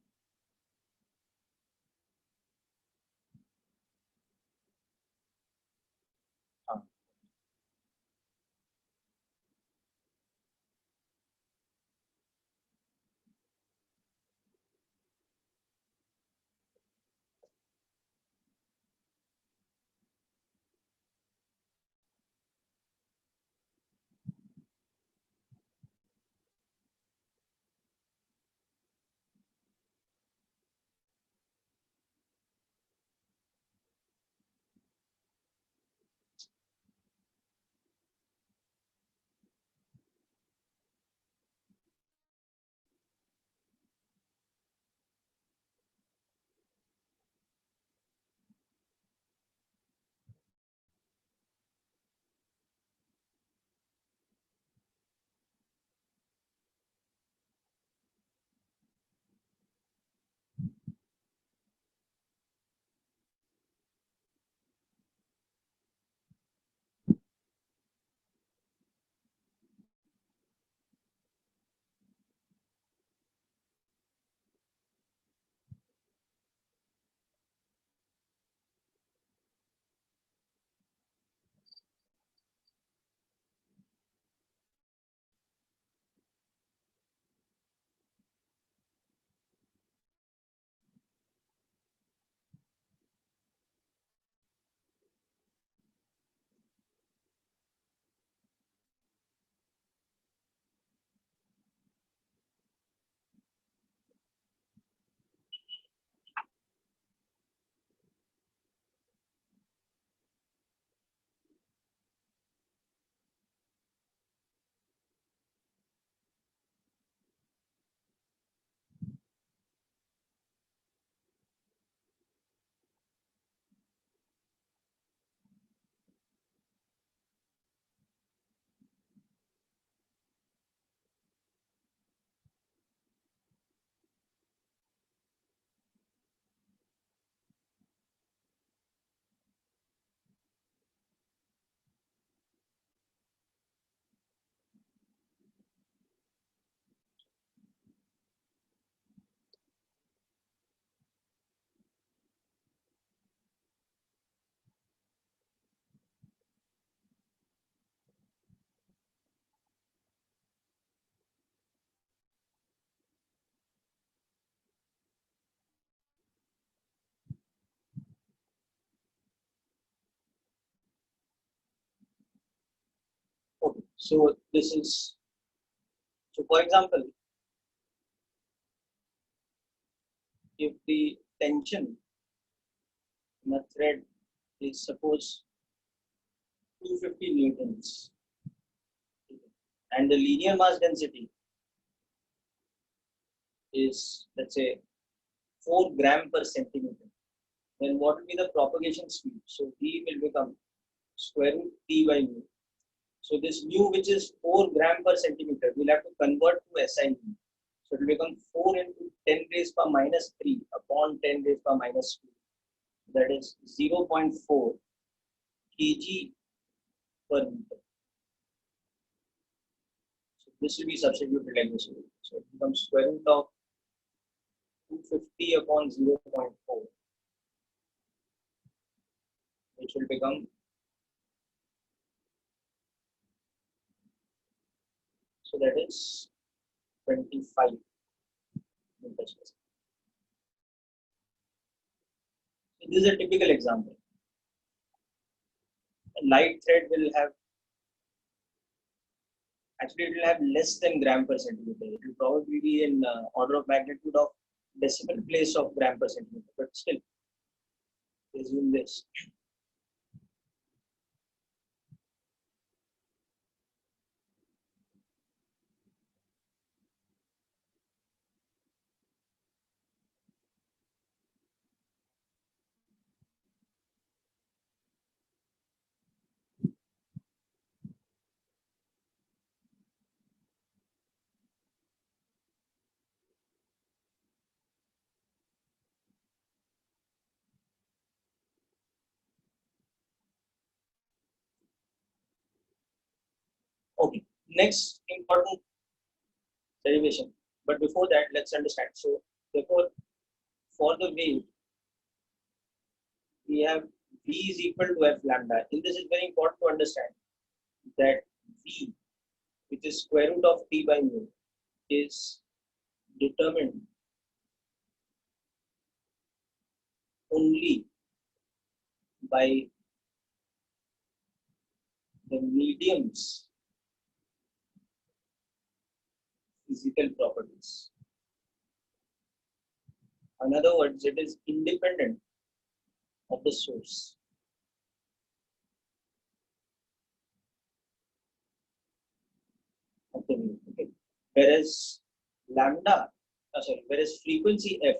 So this is, so for example, if the tension in a thread is suppose 250 newtons and the linear mass density is, let's say, 4 gram per centimeter, then what will be the propagation speed? So V will become square root T by mu. So this mu, which is 4 gram per centimeter, we'll have to convert to SI mu. So it will become 4 into 10 raised per minus 3 upon 10 raised per minus 2. That is 0.4 kg per meter. So this will be substituted like this. So it becomes square root of 250 upon 0.4, which will become, so that is 25 meters per second. So this is a typical example. A light thread will have, actually it will have less than gram per centimeter. It will probably be in order of magnitude of decimal place of gram per centimeter, but still, assume this. Okay, next important derivation. But before that, let's understand. So, therefore, for the wave, we have V is equal to F lambda. In this, is very important to understand that V, which is square root of T by mu, is determined only by the medium's physical properties. In other words, it is independent of the source. Of the wave. Okay. Whereas lambda, whereas frequency F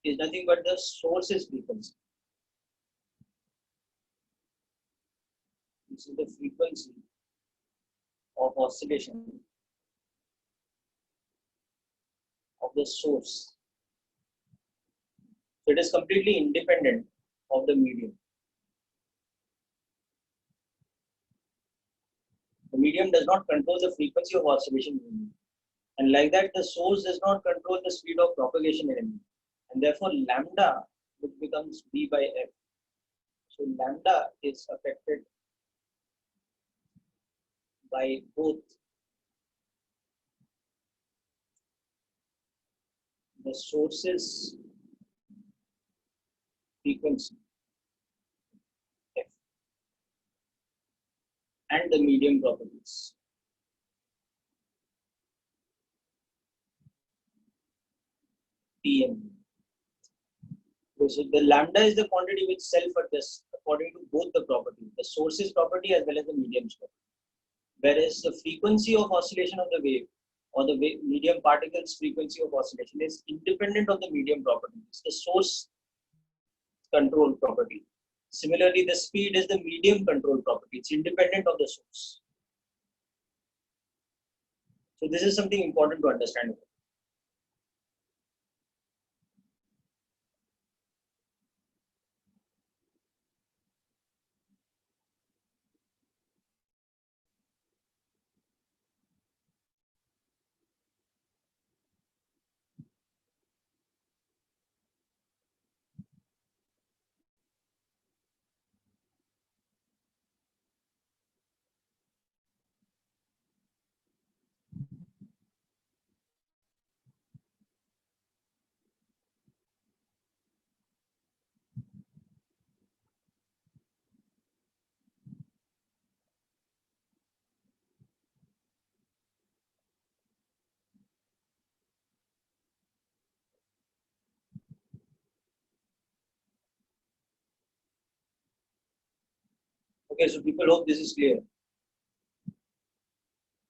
is nothing but the source's frequency. This is the frequency of oscillation of the source. So it is completely independent of the medium. The medium does not control the frequency of oscillation, and like that, the source does not control the speed of propagation element, and therefore lambda, which becomes V by F. So lambda is affected by both the source's frequency F and the medium properties. Tm. So the lambda is the quantity which self-adjusts according to both the properties, the source's property as well as the medium's property. Whereas the frequency of oscillation of the wave or the wave medium particle's frequency of oscillation is independent of the medium property. It's the source control property. Similarly, the speed is the medium control property. It's independent of the source. So this is something important to understand. Okay, so people hope this is clear.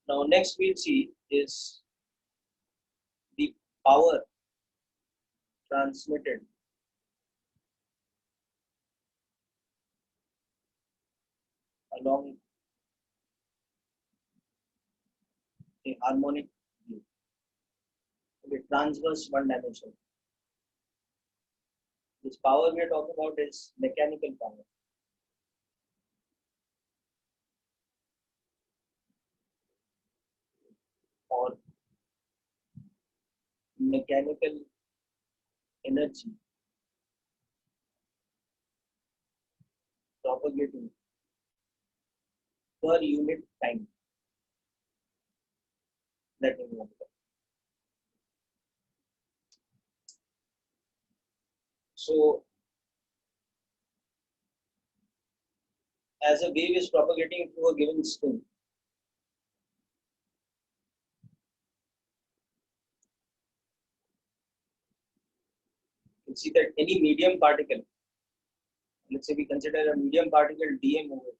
Now next we'll see is the power transmitted along a harmonic wave. Okay, transverse one dimension. This power we are talking about is mechanical power. Or mechanical energy propagating per unit time. That is what it is. So as a wave is propagating through a given string, you see that any medium particle, let's say we consider a medium particle dm over here.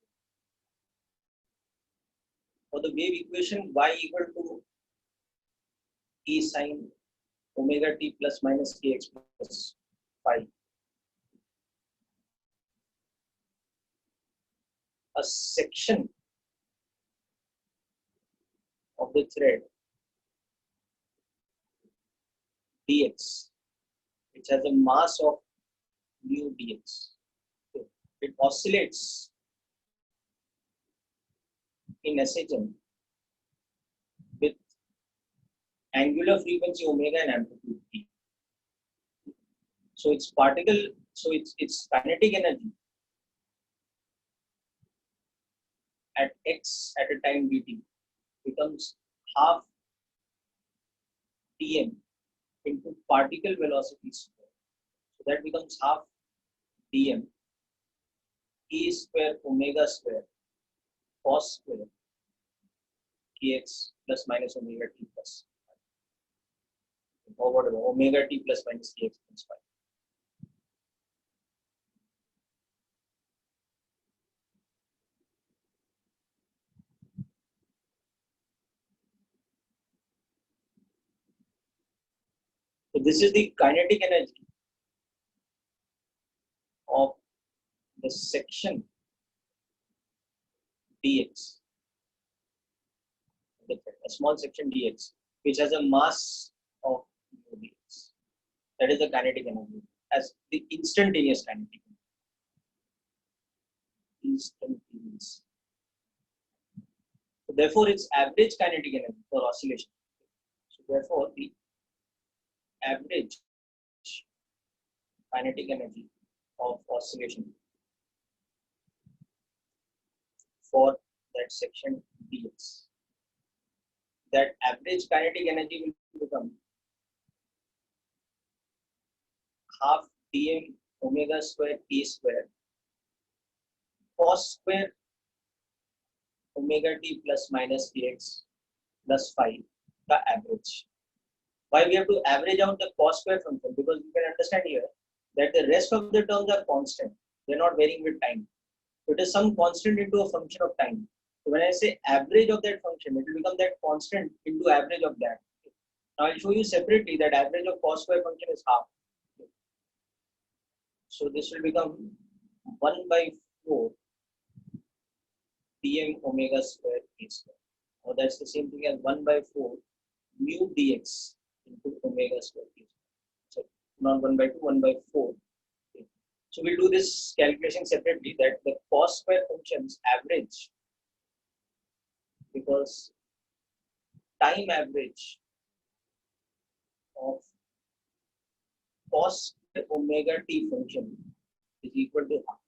For the wave equation y equal to e sine omega t plus minus kx plus phi. A section of the thread dx, which has a mass of mu dx, it oscillates in SHM with angular frequency omega and amplitude t. So its particle, so its kinetic energy at x at a time dt becomes half Tm into particle velocity square. So that becomes half dm e square omega square cos square kx plus minus omega t plus, or whatever, omega t plus minus kx plus phi. So this is the kinetic energy of the section dx, a small section dx, which has a mass of mu dx. That is the kinetic energy as the instantaneous kinetic energy. Instantaneous. So therefore, its average kinetic energy for oscillation. So therefore, the average kinetic energy of oscillation for that section dx, that average kinetic energy will become half dm omega square t square cos square omega t plus minus kx plus phi, the average. Why we have to average out the cos square function? Because you can understand here that the rest of the terms are constant. They are not varying with time. So it is some constant into a function of time. So when I say average of that function, it will become that constant into average of that. Now I'll show you separately that average of cos square function is half. So this will become 1 by 4 dm omega square t square. Or that's the same thing as 1 by 4 mu dx into omega square t square. So not 1 by 2, 1 by 4. Okay. So we'll do this calculation separately, that the cos square functions average, because time average of cos omega t function is equal to half.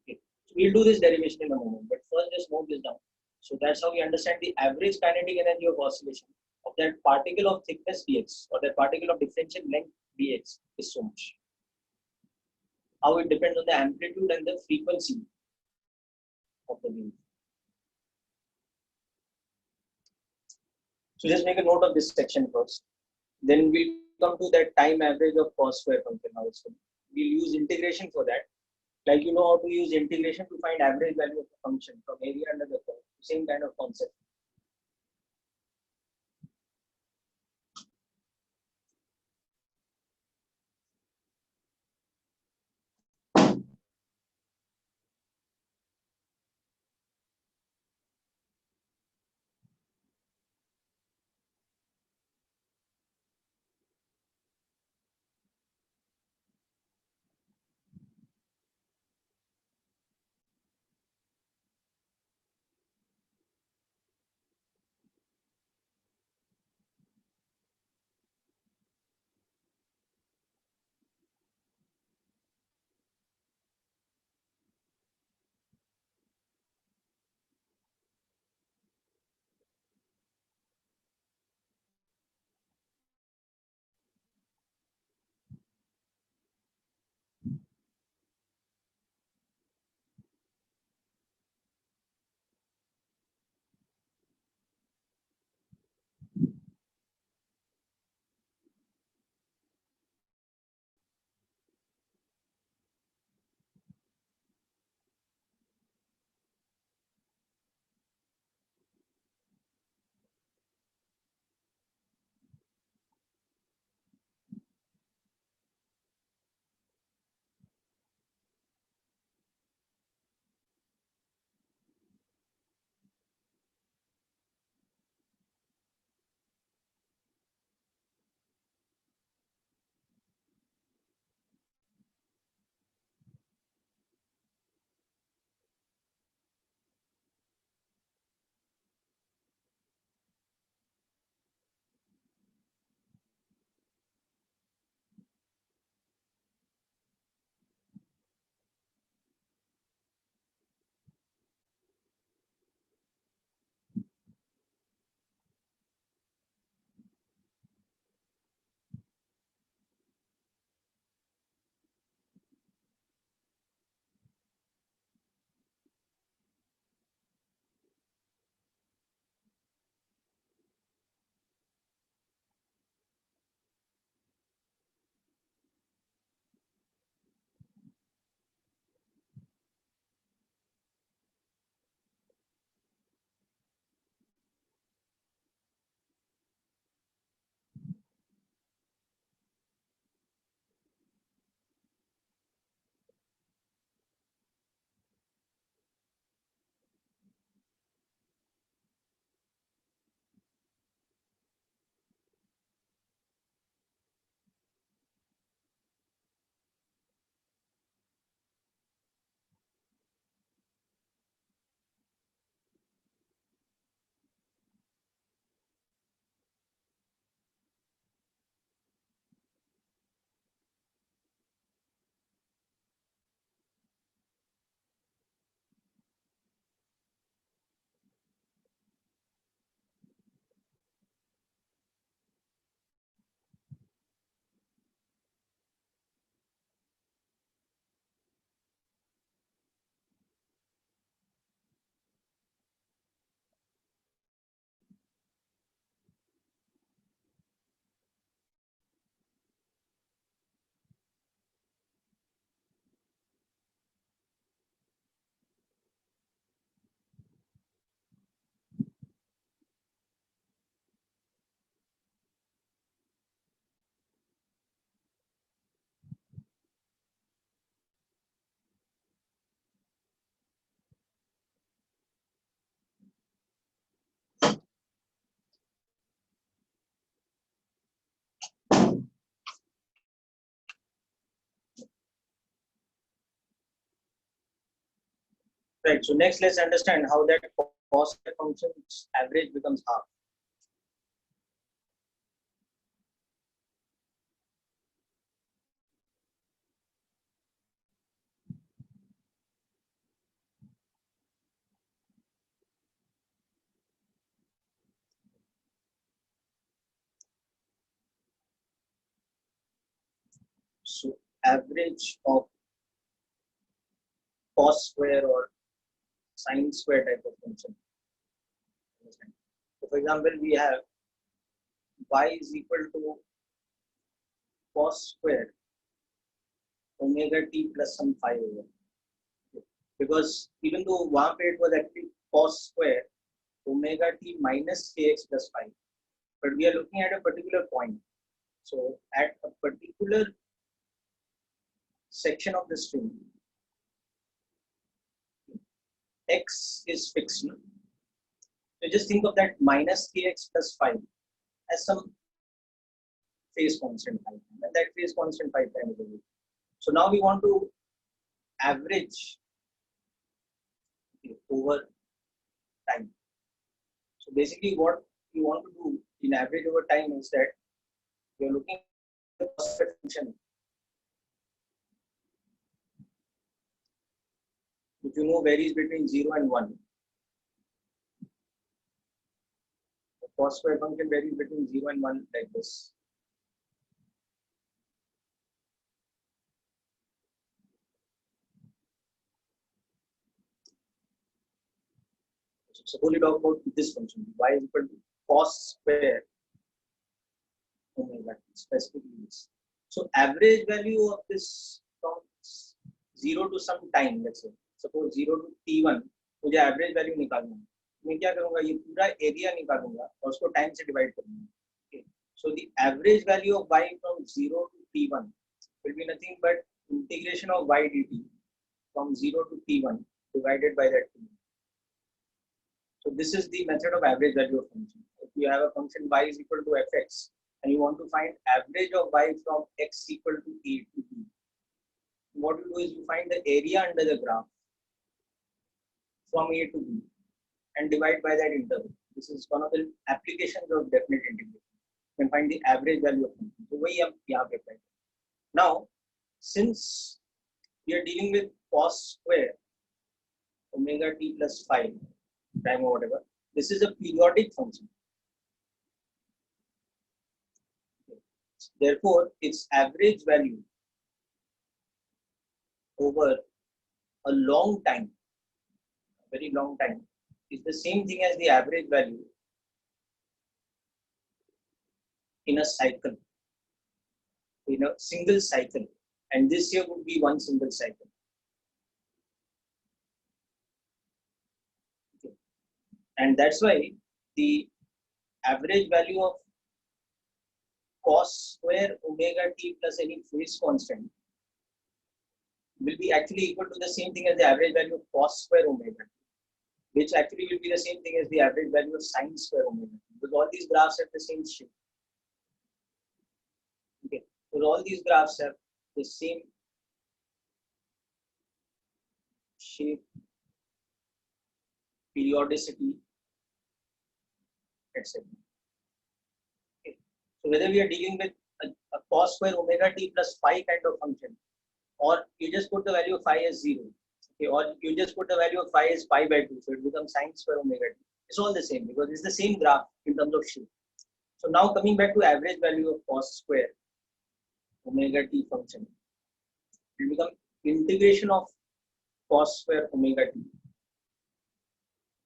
Okay. So we'll do this derivation in a moment, but first just note this down. So that's how we understand the average kinetic energy of oscillation of that particle of thickness dx, or that particle of differential length dx, is so much. How it depends on the amplitude and the frequency of the wave. So just make a note of this section first. Then we'll come to that time average of cos square function also. We'll use integration for that. Like you know how to use integration to find average value of a function from area under the curve. Same kind of concept. Right. So next, let's understand how that cos function's average becomes half. So average of cos square or sine square type of function. So for example, we have y is equal to cos square omega t plus some phi over. because even though वहाँ पे it was actually cos square omega t minus kx plus phi, but we are looking at a particular point. So at a particular section of the string, x is fixed. No? So just think of that minus kx plus phi as some phase constant phi prime, and that phase constant phi prime is available. So now we want to average over time. So basically what you want to do in average over time is that you're looking at the cost function, which you know varies between 0 and 1. The cost square function varies between 0 and 1 like this. So suppose you talk about this function, y is equal to cos square omega t, specifically this. So average value of this from 0 to some time, let's say, suppose 0 to t1, मुझे average value निकालना है. मैं क्या करूँगा, ये पूरा area निकालूंगा और उसको टाइम से डिवाइड करूँगा. Okay. So the average value of y from 0 to t1 will be nothing but integration of y dt from 0 to t1 divided by that t1. So this is the method of average value of function. If you have a function y is equal to fx and you want to find average of y from x equal to a to b, what you do is you find the area under the graph from a to b and divide by that interval. This is one of the applications of definite integration. You can find the average value of function. So वही हम यहाँ पे apply. Now, since we are dealing with cos square omega t plus phi prime or whatever, this is a periodic function. Therefore, its average value over a long time, a very long time, is the same thing as the average value in a cycle, in a single cycle, and this here would be one single cycle. Okay. And that's why the average value of cos square omega t plus any phase constant will be actually equal to the same thing as the average value of cos square omega t, which actually will be the same thing as the average value of sine square omega t, because all these graphs have the same shape. Okay, so all these graphs have the same shape, periodicity, etc. Okay. So whether we are dealing with a cos square omega t plus phi kind of function, or you just put the value of phi as 0, okay, or you just put the value of phi as pi by 2, so it becomes sine square omega t. It's all the same because it's the same graph in terms of shape. So now coming back to average value of cos square omega t function, it will become integration of cos square omega t,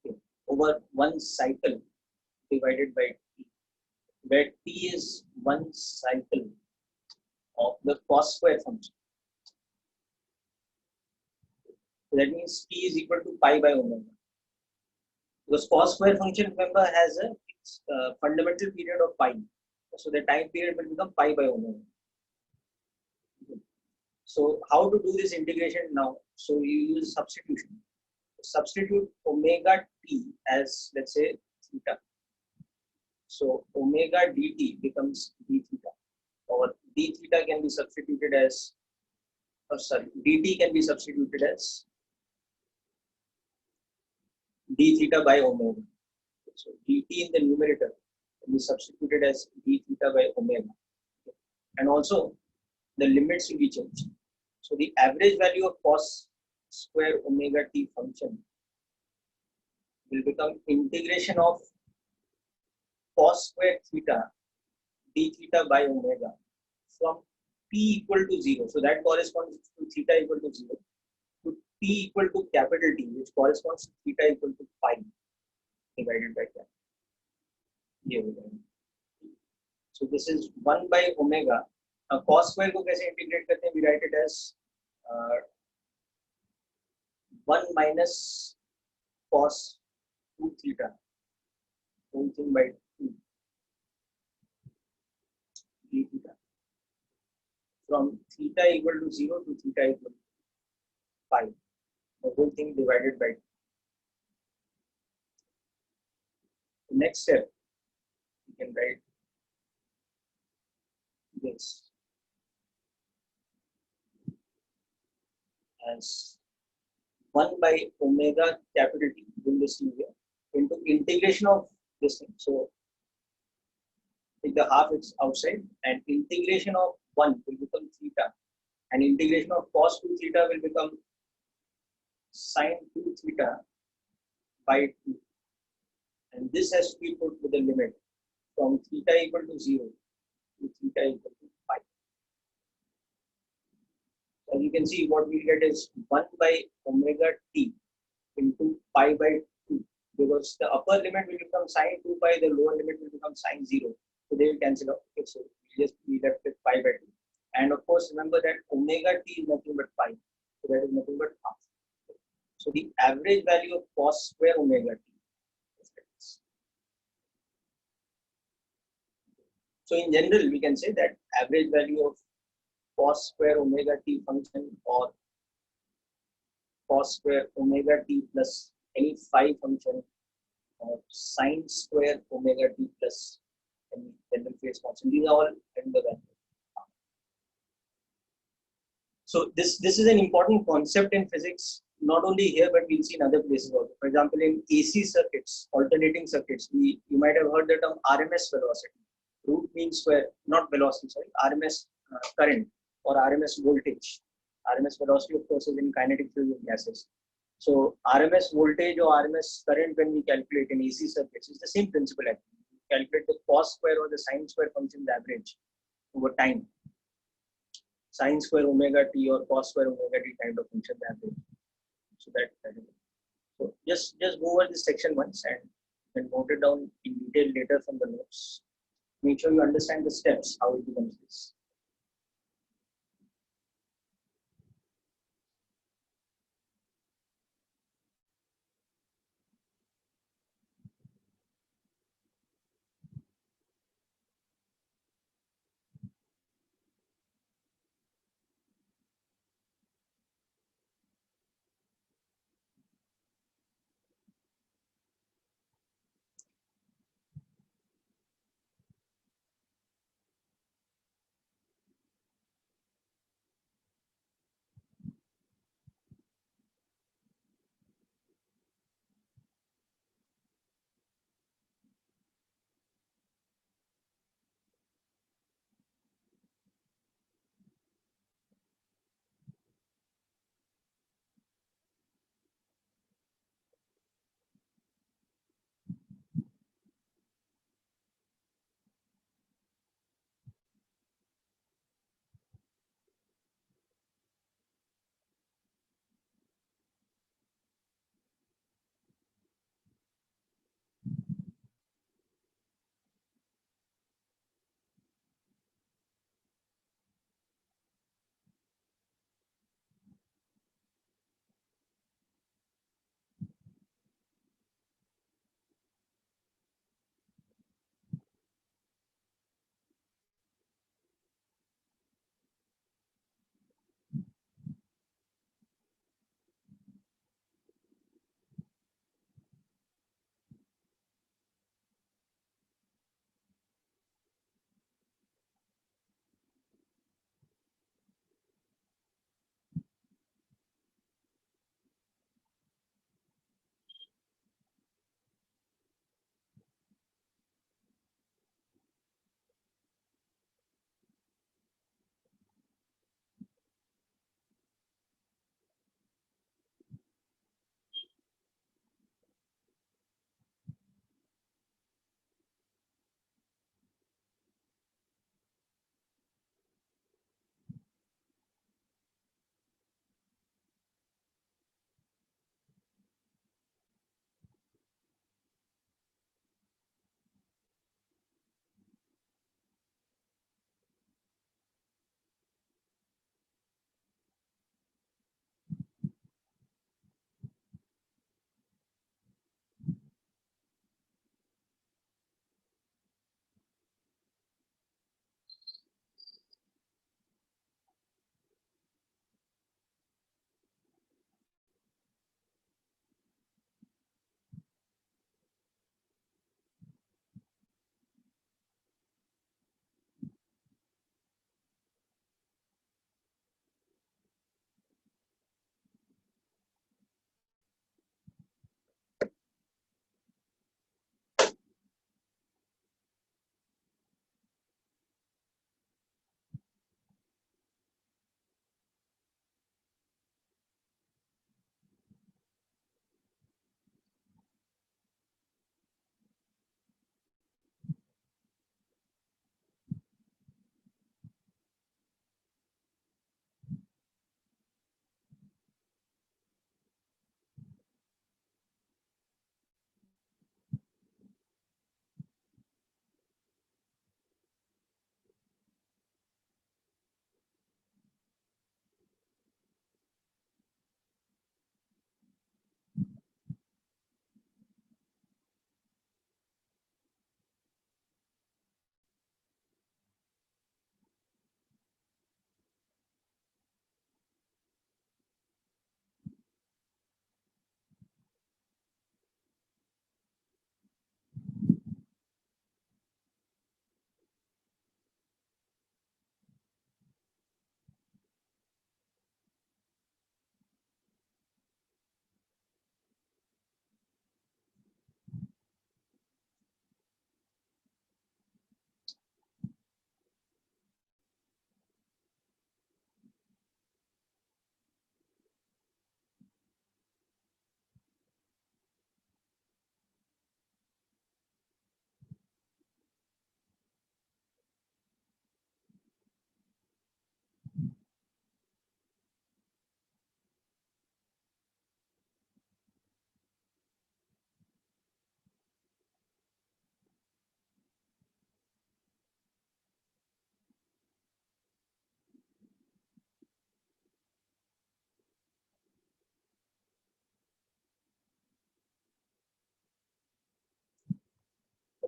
okay, over one cycle divided by t, where t is one cycle of the cos square function. So that means t is equal to pi by omega. Because cos square function, remember, has a fundamental period of pi. So the time period will become pi by omega. So how to do this integration now? So you use substitution. Substitute omega t as, let's say, theta. So omega dt becomes d theta, or d theta can be substituted as, dt can be substituted as d theta by omega. So dt in the numerator can be substituted as d theta by omega. And also the limits will be changed. So the average value of cos square omega t function will become integration of cos square theta d theta by omega from t equal to 0. So that corresponds to theta equal to 0 to t equal to capital T, which corresponds to theta equal to pi divided by that. Here we go. So this is 1 by omega. Now cos square को कैसे integrate करते हैं? We write it as 1 minus cos 2 theta whole thing by 2 d theta from theta equal to 0 to theta equal to pi. The whole thing divided by 2. The next step, you can write this as 1 by omega capital T, bring this to here, into integration of this thing. So take the half, it's outside, and integration of 1 will become theta, and integration of cos 2 theta will become sine 2 theta by 2. And this has to be put with the limit from theta equal to 0 to theta equal to pi. As you can see, what we get is 1 by omega t into pi by 2, because the upper limit will become sine 2 pi, the lower limit will become sine 0. So they will cancel out. Okay, so we just be left with pi by 2. And of course, remember that omega t is nothing but pi. So that is nothing but half. So the average value of cos square omega t is like this. So in general, we can say that average value of cos square omega t function or cos square omega t plus any phi function or sine square omega t plus any general phase constant. These are all in the value. So this is an important concept in physics, not only here but we'll see in other places also. For example, in AC circuits, alternating circuits, you might have heard the term RMS velocity. Root means square, not velocity, sorry, RMS current or RMS voltage. RMS velocity, of course, is in kinetic field of gases. So RMS voltage or RMS current, when we calculate in AC circuits, is the same principle actually. We calculate the cos square or the sine square function's average over time. Sine square omega t or cos square omega t kind of function average. So that is it. So just go over this section once and then note it down in detail later from the notes. Make sure you understand the steps, how it becomes this.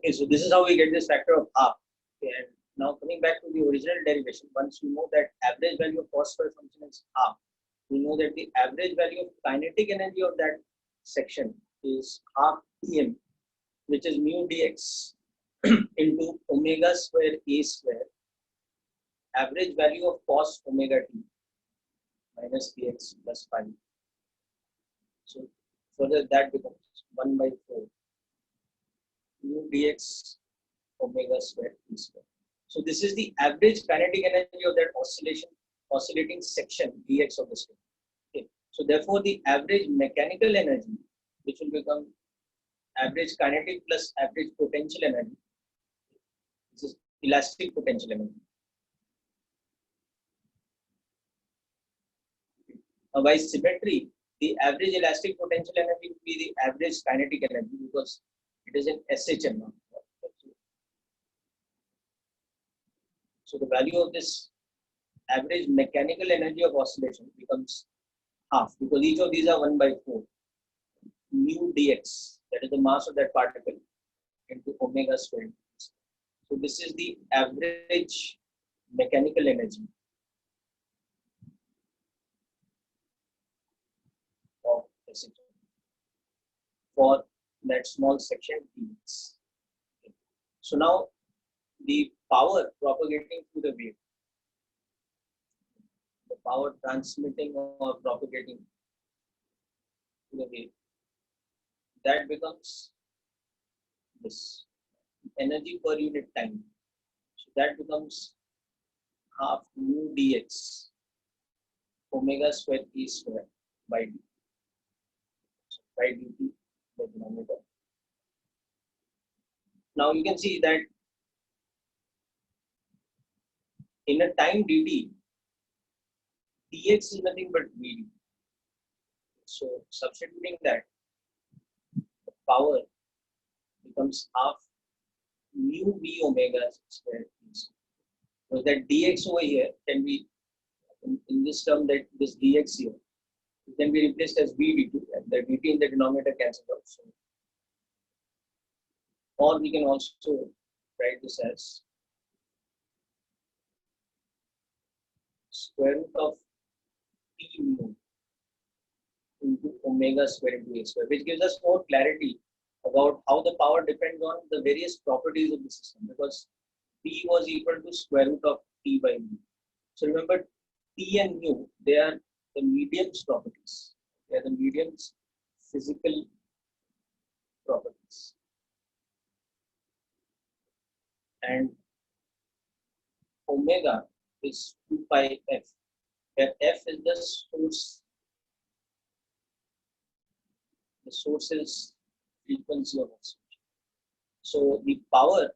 Okay, so this is how we get this factor of half. Okay, and now coming back to the original derivation, once we know that average value of cos square function is half, we know that the average value of kinetic energy of that section is half Tm, which is mu dx into omega square a square, average value of cos omega t minus px plus phi. So further that becomes 1 by 4 mu dx omega square t square. So this is the average kinetic energy of that oscillating section dx of the sphere. Okay. So therefore the average mechanical energy, which will become average kinetic plus average potential energy, this is elastic potential energy. By symmetry, the average elastic potential energy will be the average kinetic energy because it is an SHM. So the value of this average mechanical energy of oscillation becomes half because each of these are 1 by 4 mu dx, that is the mass of that particle, into omega squared. So this is the average mechanical energy of SHM for that small section dx. Okay. So now the power propagating through the wave, the power transmitting or propagating through the wave, that becomes this energy per unit time. So that becomes half mu dx omega square e square by d, by dt, the denominator. Now you can see that in a time dt, dx is nothing but vd. So substituting that, the power becomes half mu v omega square e square. So that dx over here can be in this term, that this dx here, it can be replaced as v dt, and the dt in the denominator cancels out. So, or we can also write this as square root of p mu into omega square into a square, which gives us more clarity about how the power depends on the various properties of the system, because p was equal to square root of t by mu. So remember, t and mu, they are the medium's properties. They are the medium's physical properties. And omega is 2 pi f, where f is the source. The source is frequency of oscillation. So the power,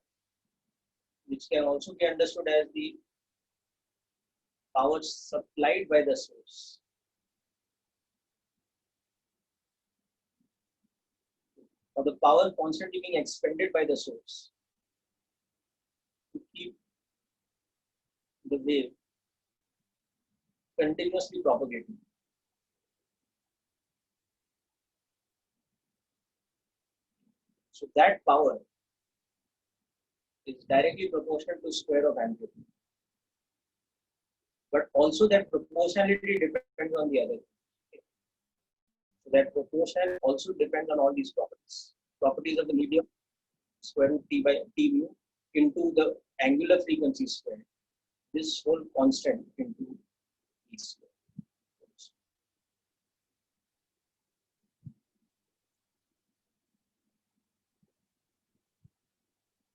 which can also be understood as the power supplied by the source, or the power constantly being expended by the source to keep the wave continuously propagating. So that power is directly proportional to square of amplitude. But also that proportionality depends on the other. So that proportional also depends on all these properties. Properties of the medium, square root t by t mu into the angular frequency square. This whole constant into e square.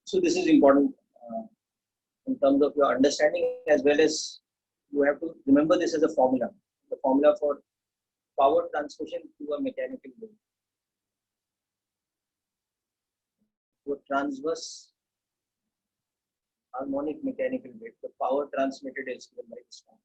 So this is important in terms of your understanding, as well as you have to remember this as a formula. The formula for power transmission through a mechanical wave. To a transverse harmonic mechanical wave, the power transmitted is given by this formula.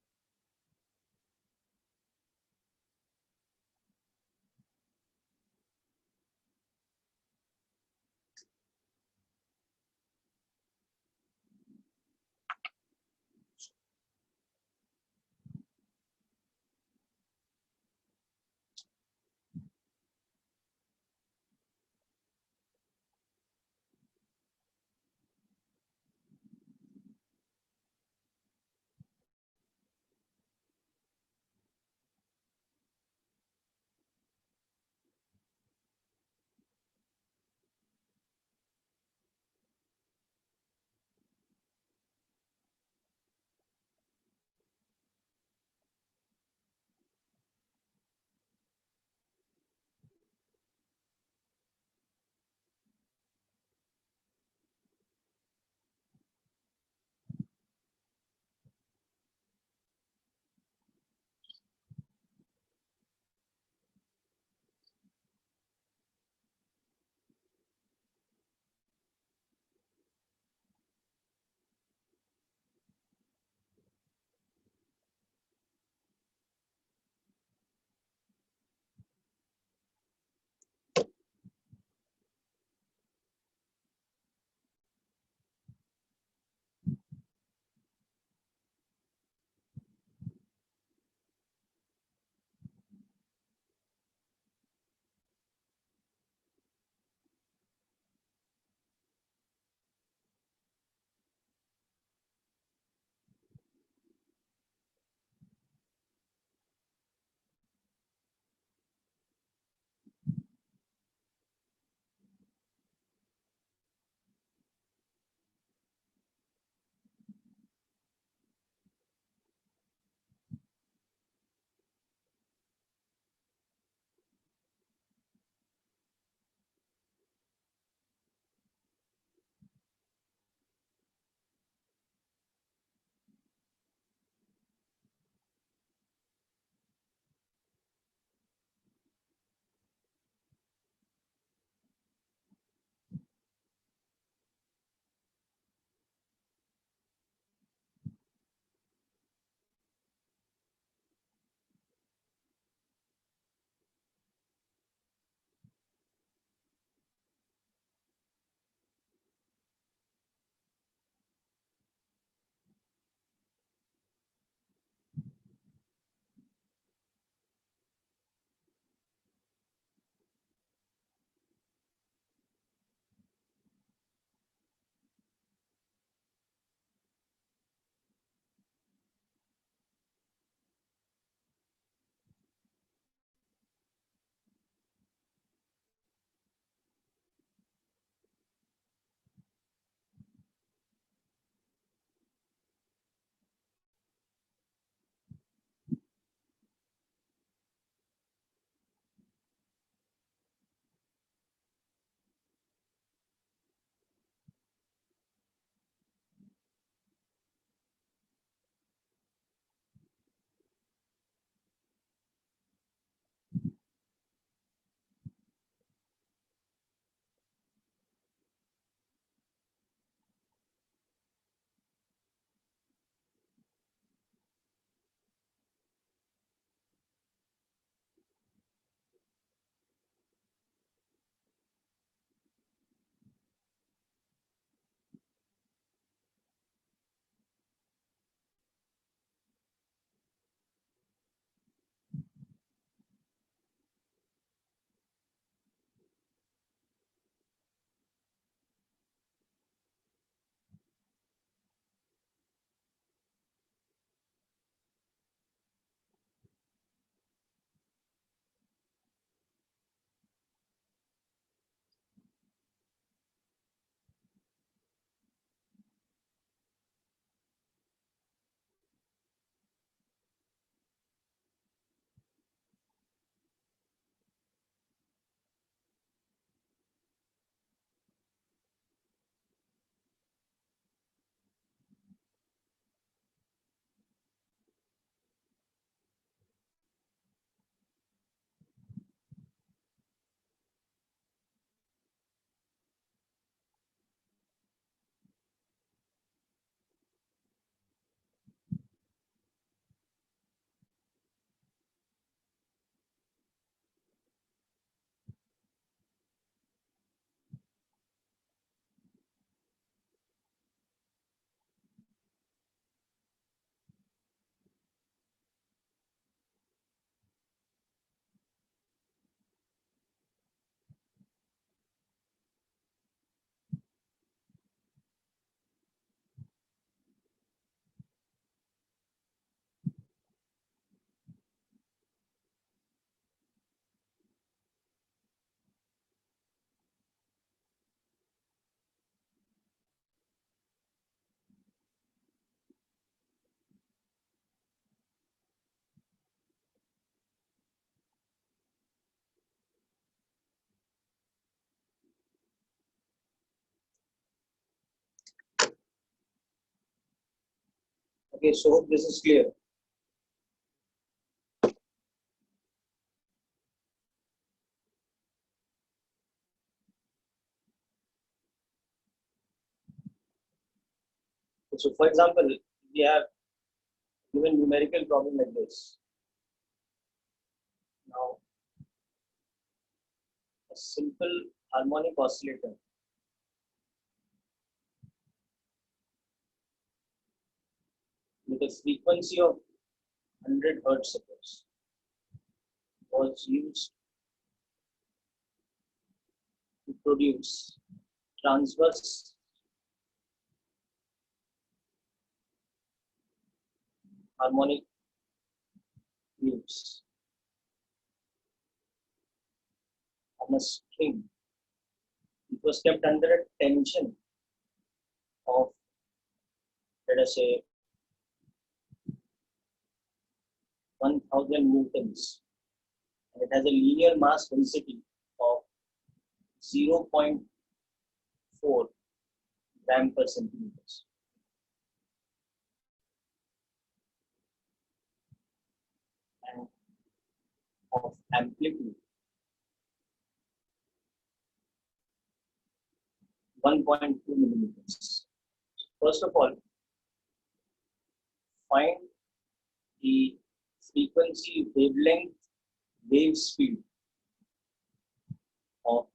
Okay, so hope this is clear. So for example, we have given numerical problem like this. Now, a simple harmonic oscillator with a frequency of 100 hertz suppose was used to produce transverse harmonic waves on a string. It was kept under a tension of, let us say, 1000 newtons, and it has a linear mass density of 0.4 gram per centimeters. And of amplitude 1.2 millimeters. First of all, find the frequency, wavelength, wave speed of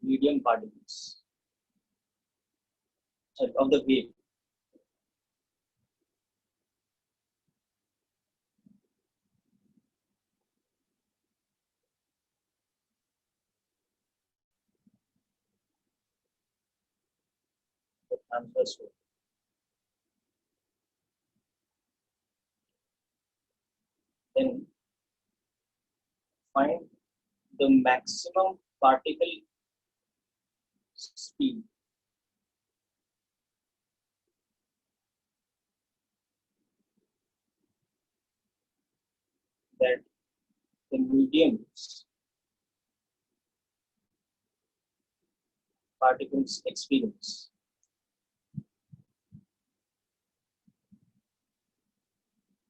medium particles, sorry, of the wave. The transverse wave. Then find the maximum particle speed that the medium's particles experience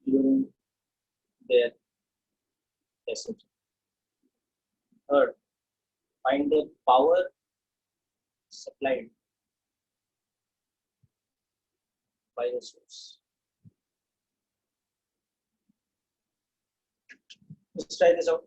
during their passage. Third, find the power supplied by the source. Let's try this out.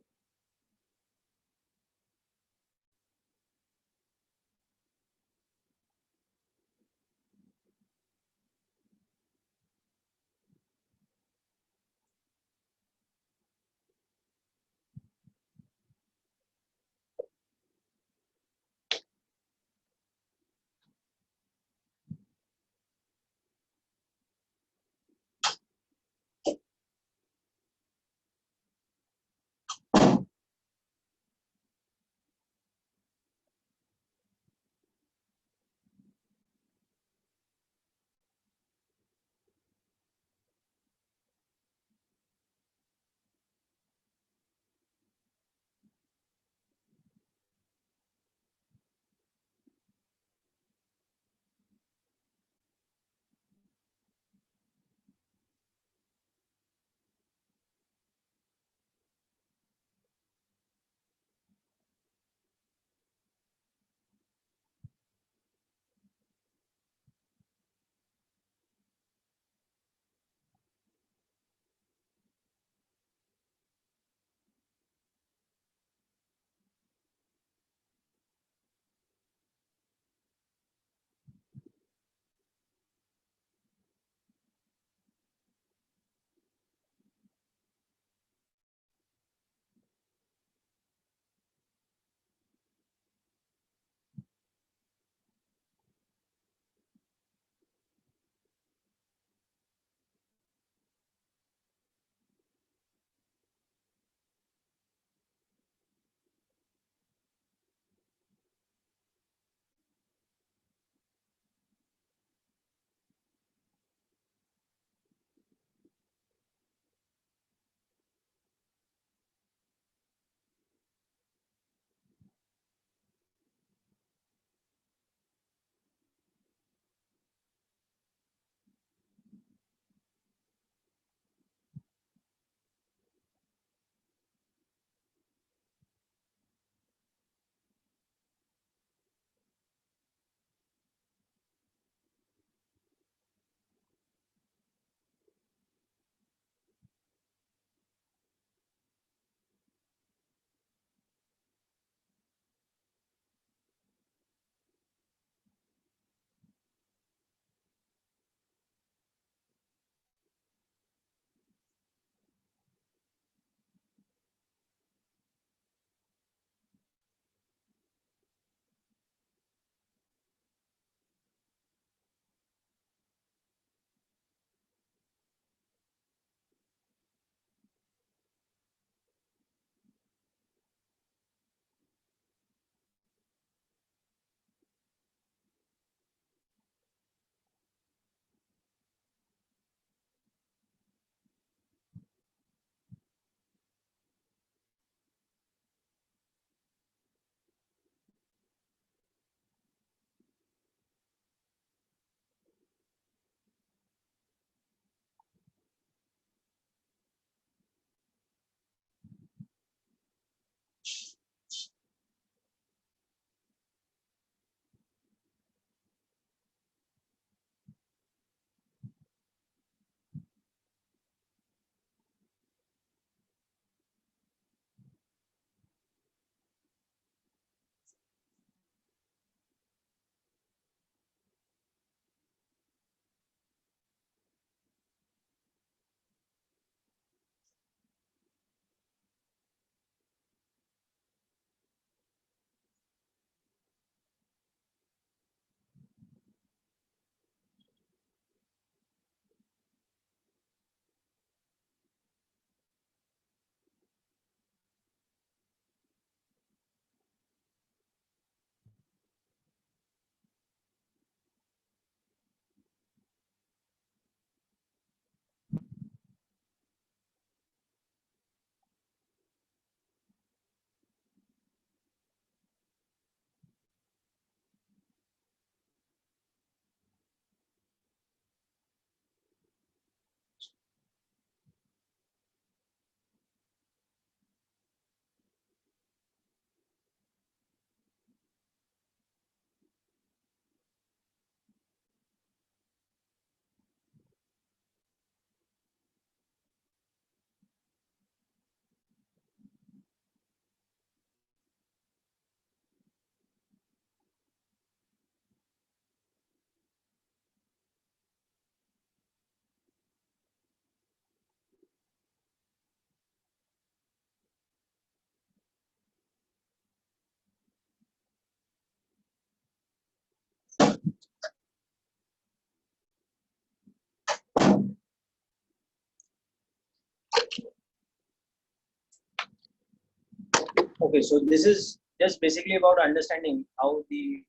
Okay, so this is just basically about understanding how the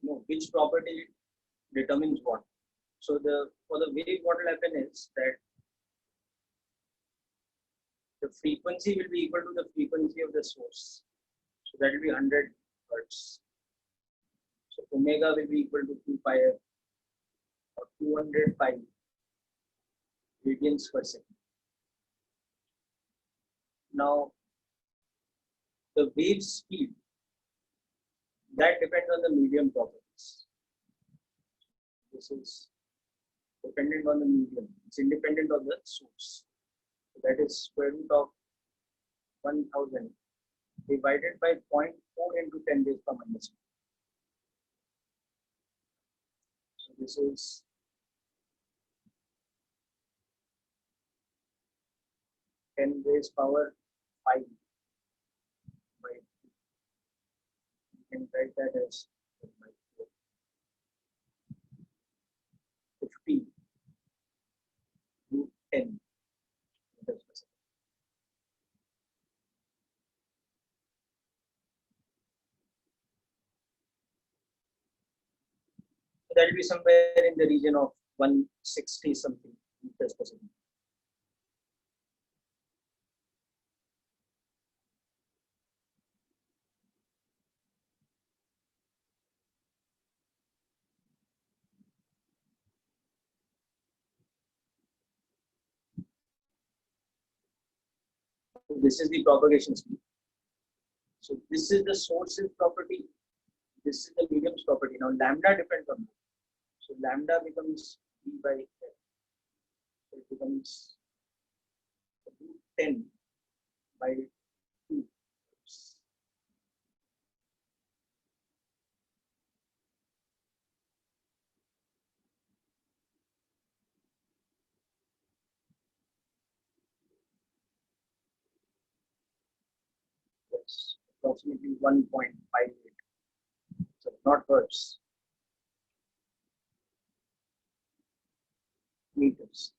which property determines what. So for the wave, what will happen is that the frequency will be equal to the frequency of the source. So that will be 100 hertz. So omega will be equal to 2 pi f or 200 pi radians per second. Now, the wave speed, that depends on the medium properties. This is dependent on the medium. It's independent of the source. So that is square root of 1000 divided by 0.4 into 10 raised to minus 1. So this is 10 raised power 5 by 2. You can write that as 10 by 4. 50 root 10 meters per second. So that will be somewhere in the region of 160 something meters per second. This is the propagation speed. So this is the source's property. This is the medium's property. Now lambda depends on this. So lambda becomes v by f. So it becomes 10 by 2. That's approximately 1.58. So not hertz, meters.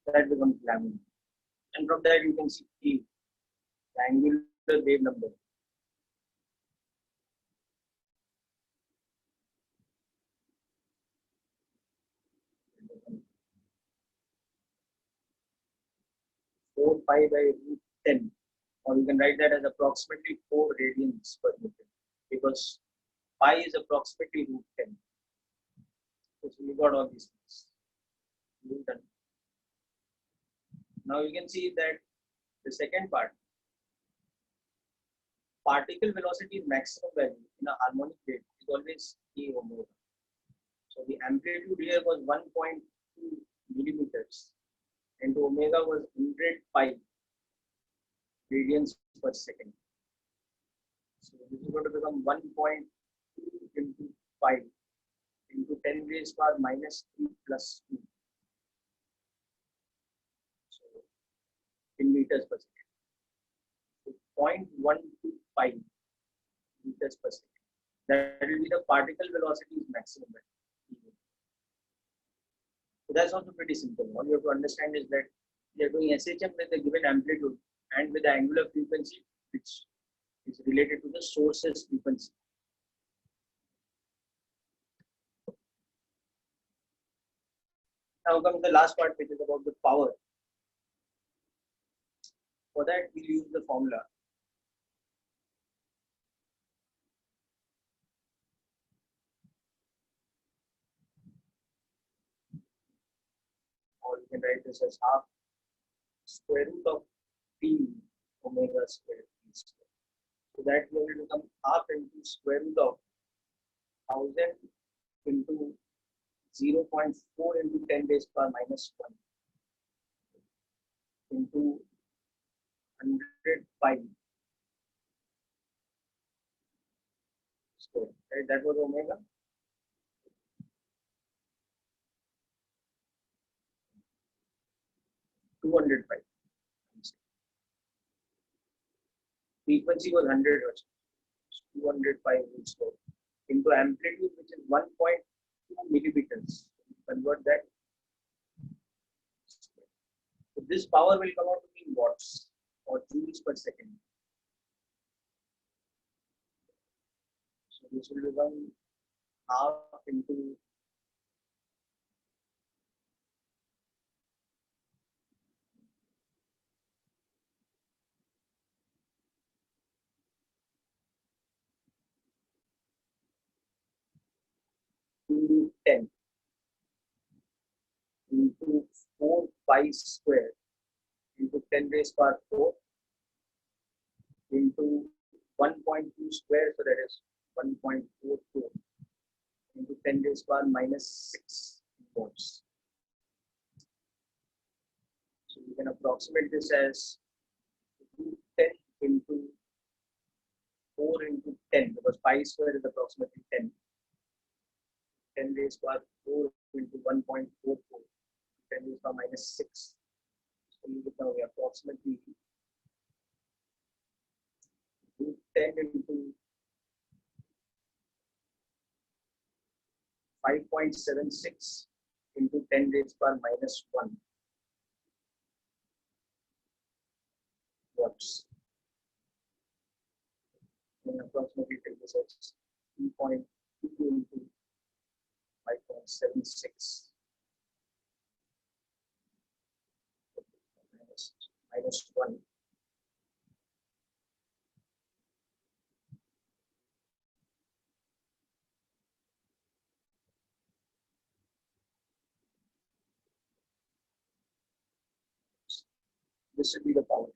That becomes lambda. And from that you can see the angular wave number. Four pi by root 10, or you can write that as approximately 4 radians per meter, because pi is approximately root 10. So we got all these things. Done. Now you can see that the second part, particle velocity maximum value in a harmonic wave is always k omega. So the amplitude here was 1.2 millimeters, and omega was 100 pi radians per second. So this is going to become 1.2 into pi into 10 raised to power minus 3 plus 2. So in meters per second. So 0.125 meters per second. That will be the particle velocity's maximum value. So that's also pretty simple. All you have to understand is that we are doing SHM with a given amplitude and with the angular frequency, which is related to the source's frequency. Now comes the last part, which is about the power. For that, we'll use the formula. Or you can write this as half square root of t omega squared t squared. So that will become half into square root of 1000 into 0.4 into 10 raised to power minus 1 into 100 pi square. Right? That was omega. $200 pi. Frequency was 100 hertz. 200 pi square into amplitude, which is 1.2 millimeters. convert that. So this power will come out to be in watts or joules per second. So this will become half into 10 into 4 pi square into 10 raised power 4 into 1.2 square, so that is 1.44 into 10 raised power minus 6 watts. So you can approximate this as 10 into 4 into 10, because pi square is approximately 10. 10 raised power 4 into 1.44, 10 raised power minus 6. So you get now approximately 10 into 5.76 into 10 raised power minus 1 watts. And approximately take this as 3.2 into 5.76 minus 1. This should be the power.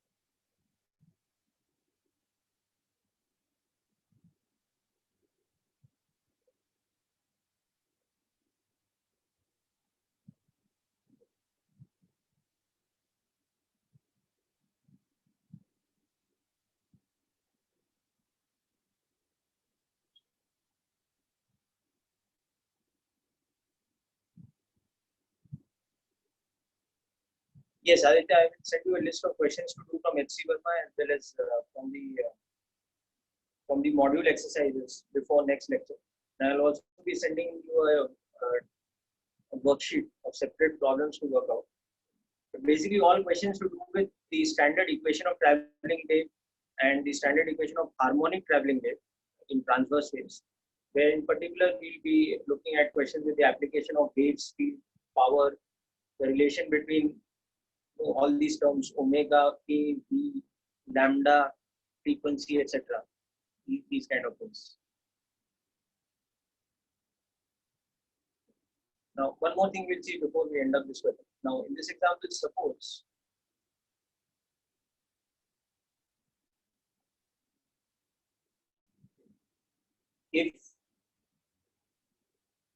Yes, I will send you a list of questions to do from HC Verma as well as from the module exercises before next lecture. And I'll also be sending you a worksheet of separate problems to work out. But basically, all questions to do with the standard equation of traveling wave and the standard equation of harmonic traveling wave in transverse waves, where in particular we'll be looking at questions with the application of wave speed, power, the relation between all these terms, omega, k, v, lambda, frequency, etc. These kind of things. Now, one more thing we'll see before we end up this question. Now, in this example, suppose if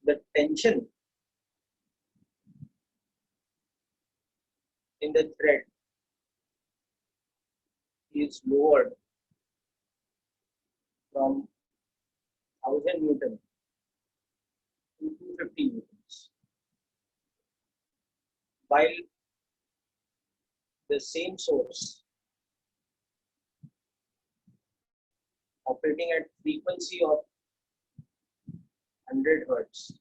the tension in the thread is lowered from 1000 Newton to 250 Newtons, while the same source operating at frequency of 100 Hertz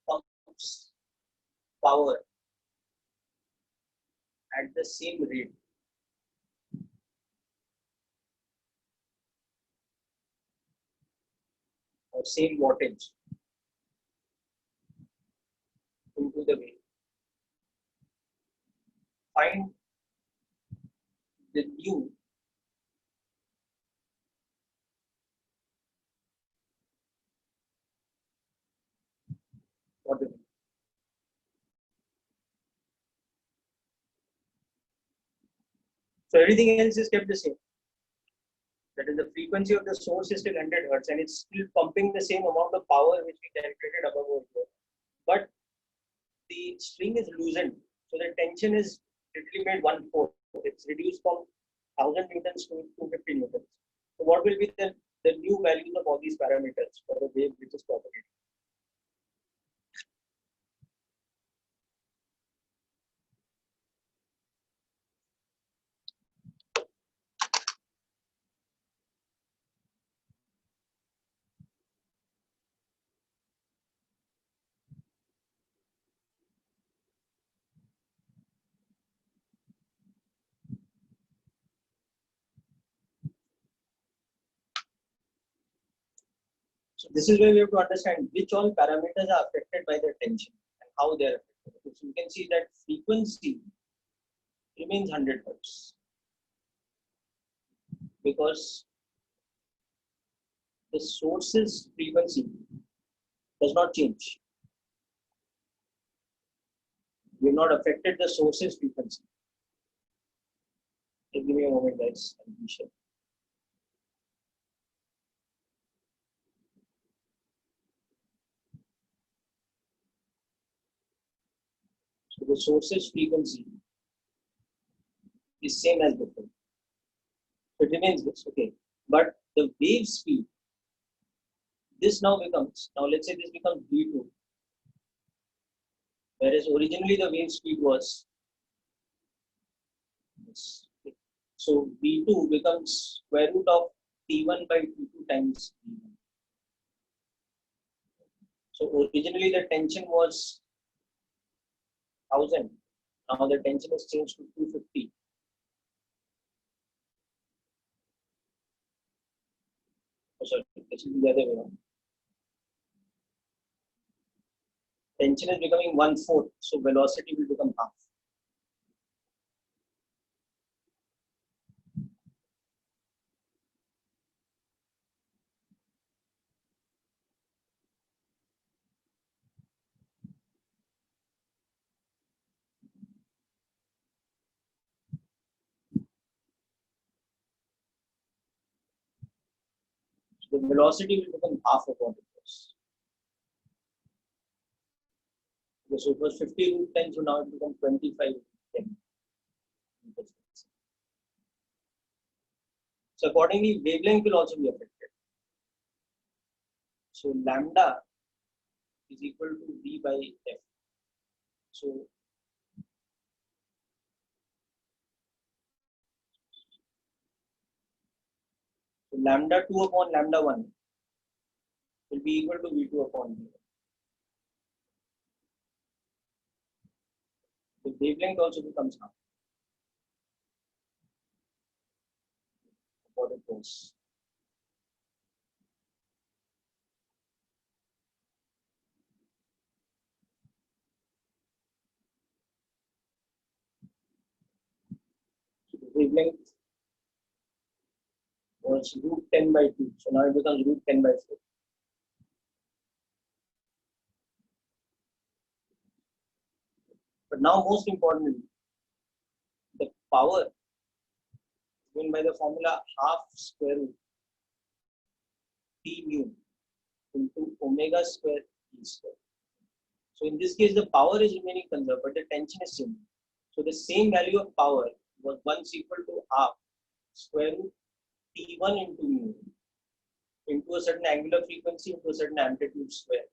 pumps power at the same rate or same wattage into the wave. Find the new for the wave. So everything else is kept the same. That is, the frequency of the source is still 100 Hertz and it's still pumping the same amount of power which we calculated above over here. But the string is loosened, so the tension is literally made 1/4. It's reduced from 1000 Newtons to 250 Newtons. So what will be the new values of all these parameters for the wave which is propagating? So this is where we have to understand which all parameters are affected by the tension and how they are affected. So you can see that frequency remains 100 hertz because the source's frequency does not change. We have not affected the source's frequency. Give me a moment, guys. So the source's frequency is same as before. So it remains this, okay. But the wave speed, this now becomes, now let's say this becomes V2. Whereas originally the wave speed was this. So V2 becomes square root of T1 by T2 times V1. So originally the tension was 1000. Now the tension is changed to 250. Oh, sorry, this is the other way around. Tension is becoming 1/4, so velocity will become half. So the velocity will become half of what it was. Okay, so it was 50 root 10, so now it becomes 25 root 10. So accordingly, wavelength will also be affected. So lambda is equal to V by F. So lambda 2 upon lambda 1 will be equal to V2 upon V1. The wavelength also becomes half. What it was. So the wavelength was root 10 by 2. So now it becomes root 10 by 4. But now most importantly, the power given by the formula half square root T mu into omega square E square. So in this case, the power is remaining conserved, but the tension is changing. So the same value of power was once equal to half square root T1 into mu into a certain angular frequency into a certain amplitude square.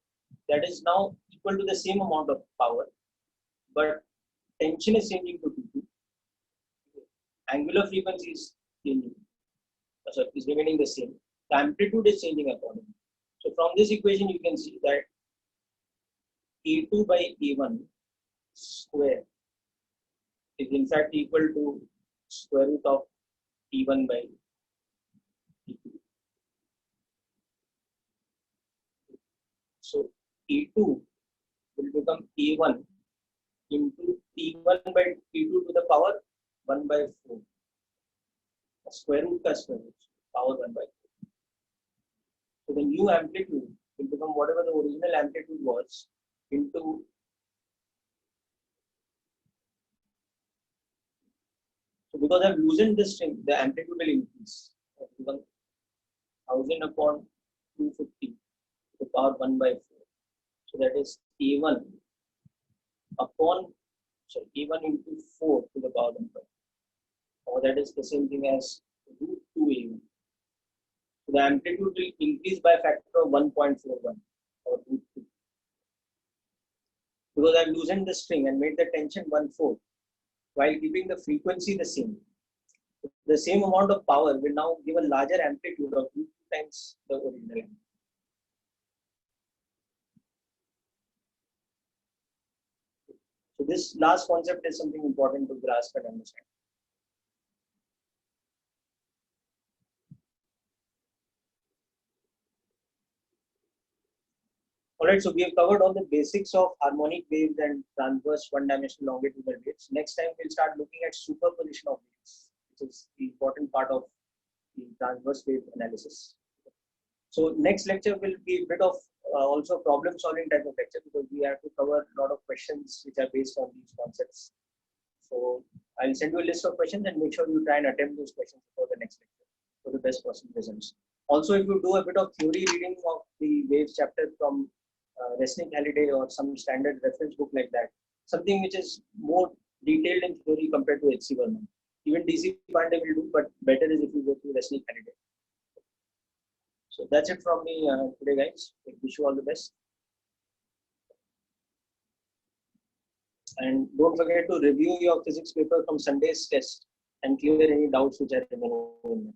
That is now equal to the same amount of power, but tension is changing to T2. Angular frequency is changing, is remaining the same. The amplitude is changing accordingly. So from this equation, you can see that E2 by E1 square is in fact equal to square root of T1 by T2. So E2 will become E1 into T1 by T2 to the power 1 by 4. Square root ka square root, power 1 by 4. So the new amplitude will become whatever the original amplitude was into so because I've loosened the string, the amplitude will increase. It will become 1000 upon 250 to the power 1 by 4. So that is A1 upon A1 into 4 to the power 1 by 4. Or that is the same thing as root 2A1. So the amplitude will increase by a factor of 1.41 or root 2. Because I've loosened the string and made the tension 1/4 while keeping the frequency the same. The same amount of power will now give a larger amplitude of root 2 times the original amplitude. So this last concept is something important to grasp and understand. Alright, so we have covered all the basics of harmonic waves and transverse one-dimensional longitudinal waves. Next time we'll start looking at superposition of waves, which is the important part of the transverse wave analysis. So next lecture will be a bit of also problem solving type of lecture, because we have to cover a lot of questions which are based on these concepts. So I'll send you a list of questions and make sure you try and attempt those questions for the next lecture for the best possible results. Also, if you do a bit of theory reading of the waves chapter from Resnick Halliday or some standard reference book like that, something which is more detailed in theory compared to H.C. Verma. Even D.C. Pandey will do, but better is if you go to Resnick Halliday. So that's it from me today, guys. I wish you all the best. And don't forget to review your physics paper from Sunday's test and clear any doubts which are remaining.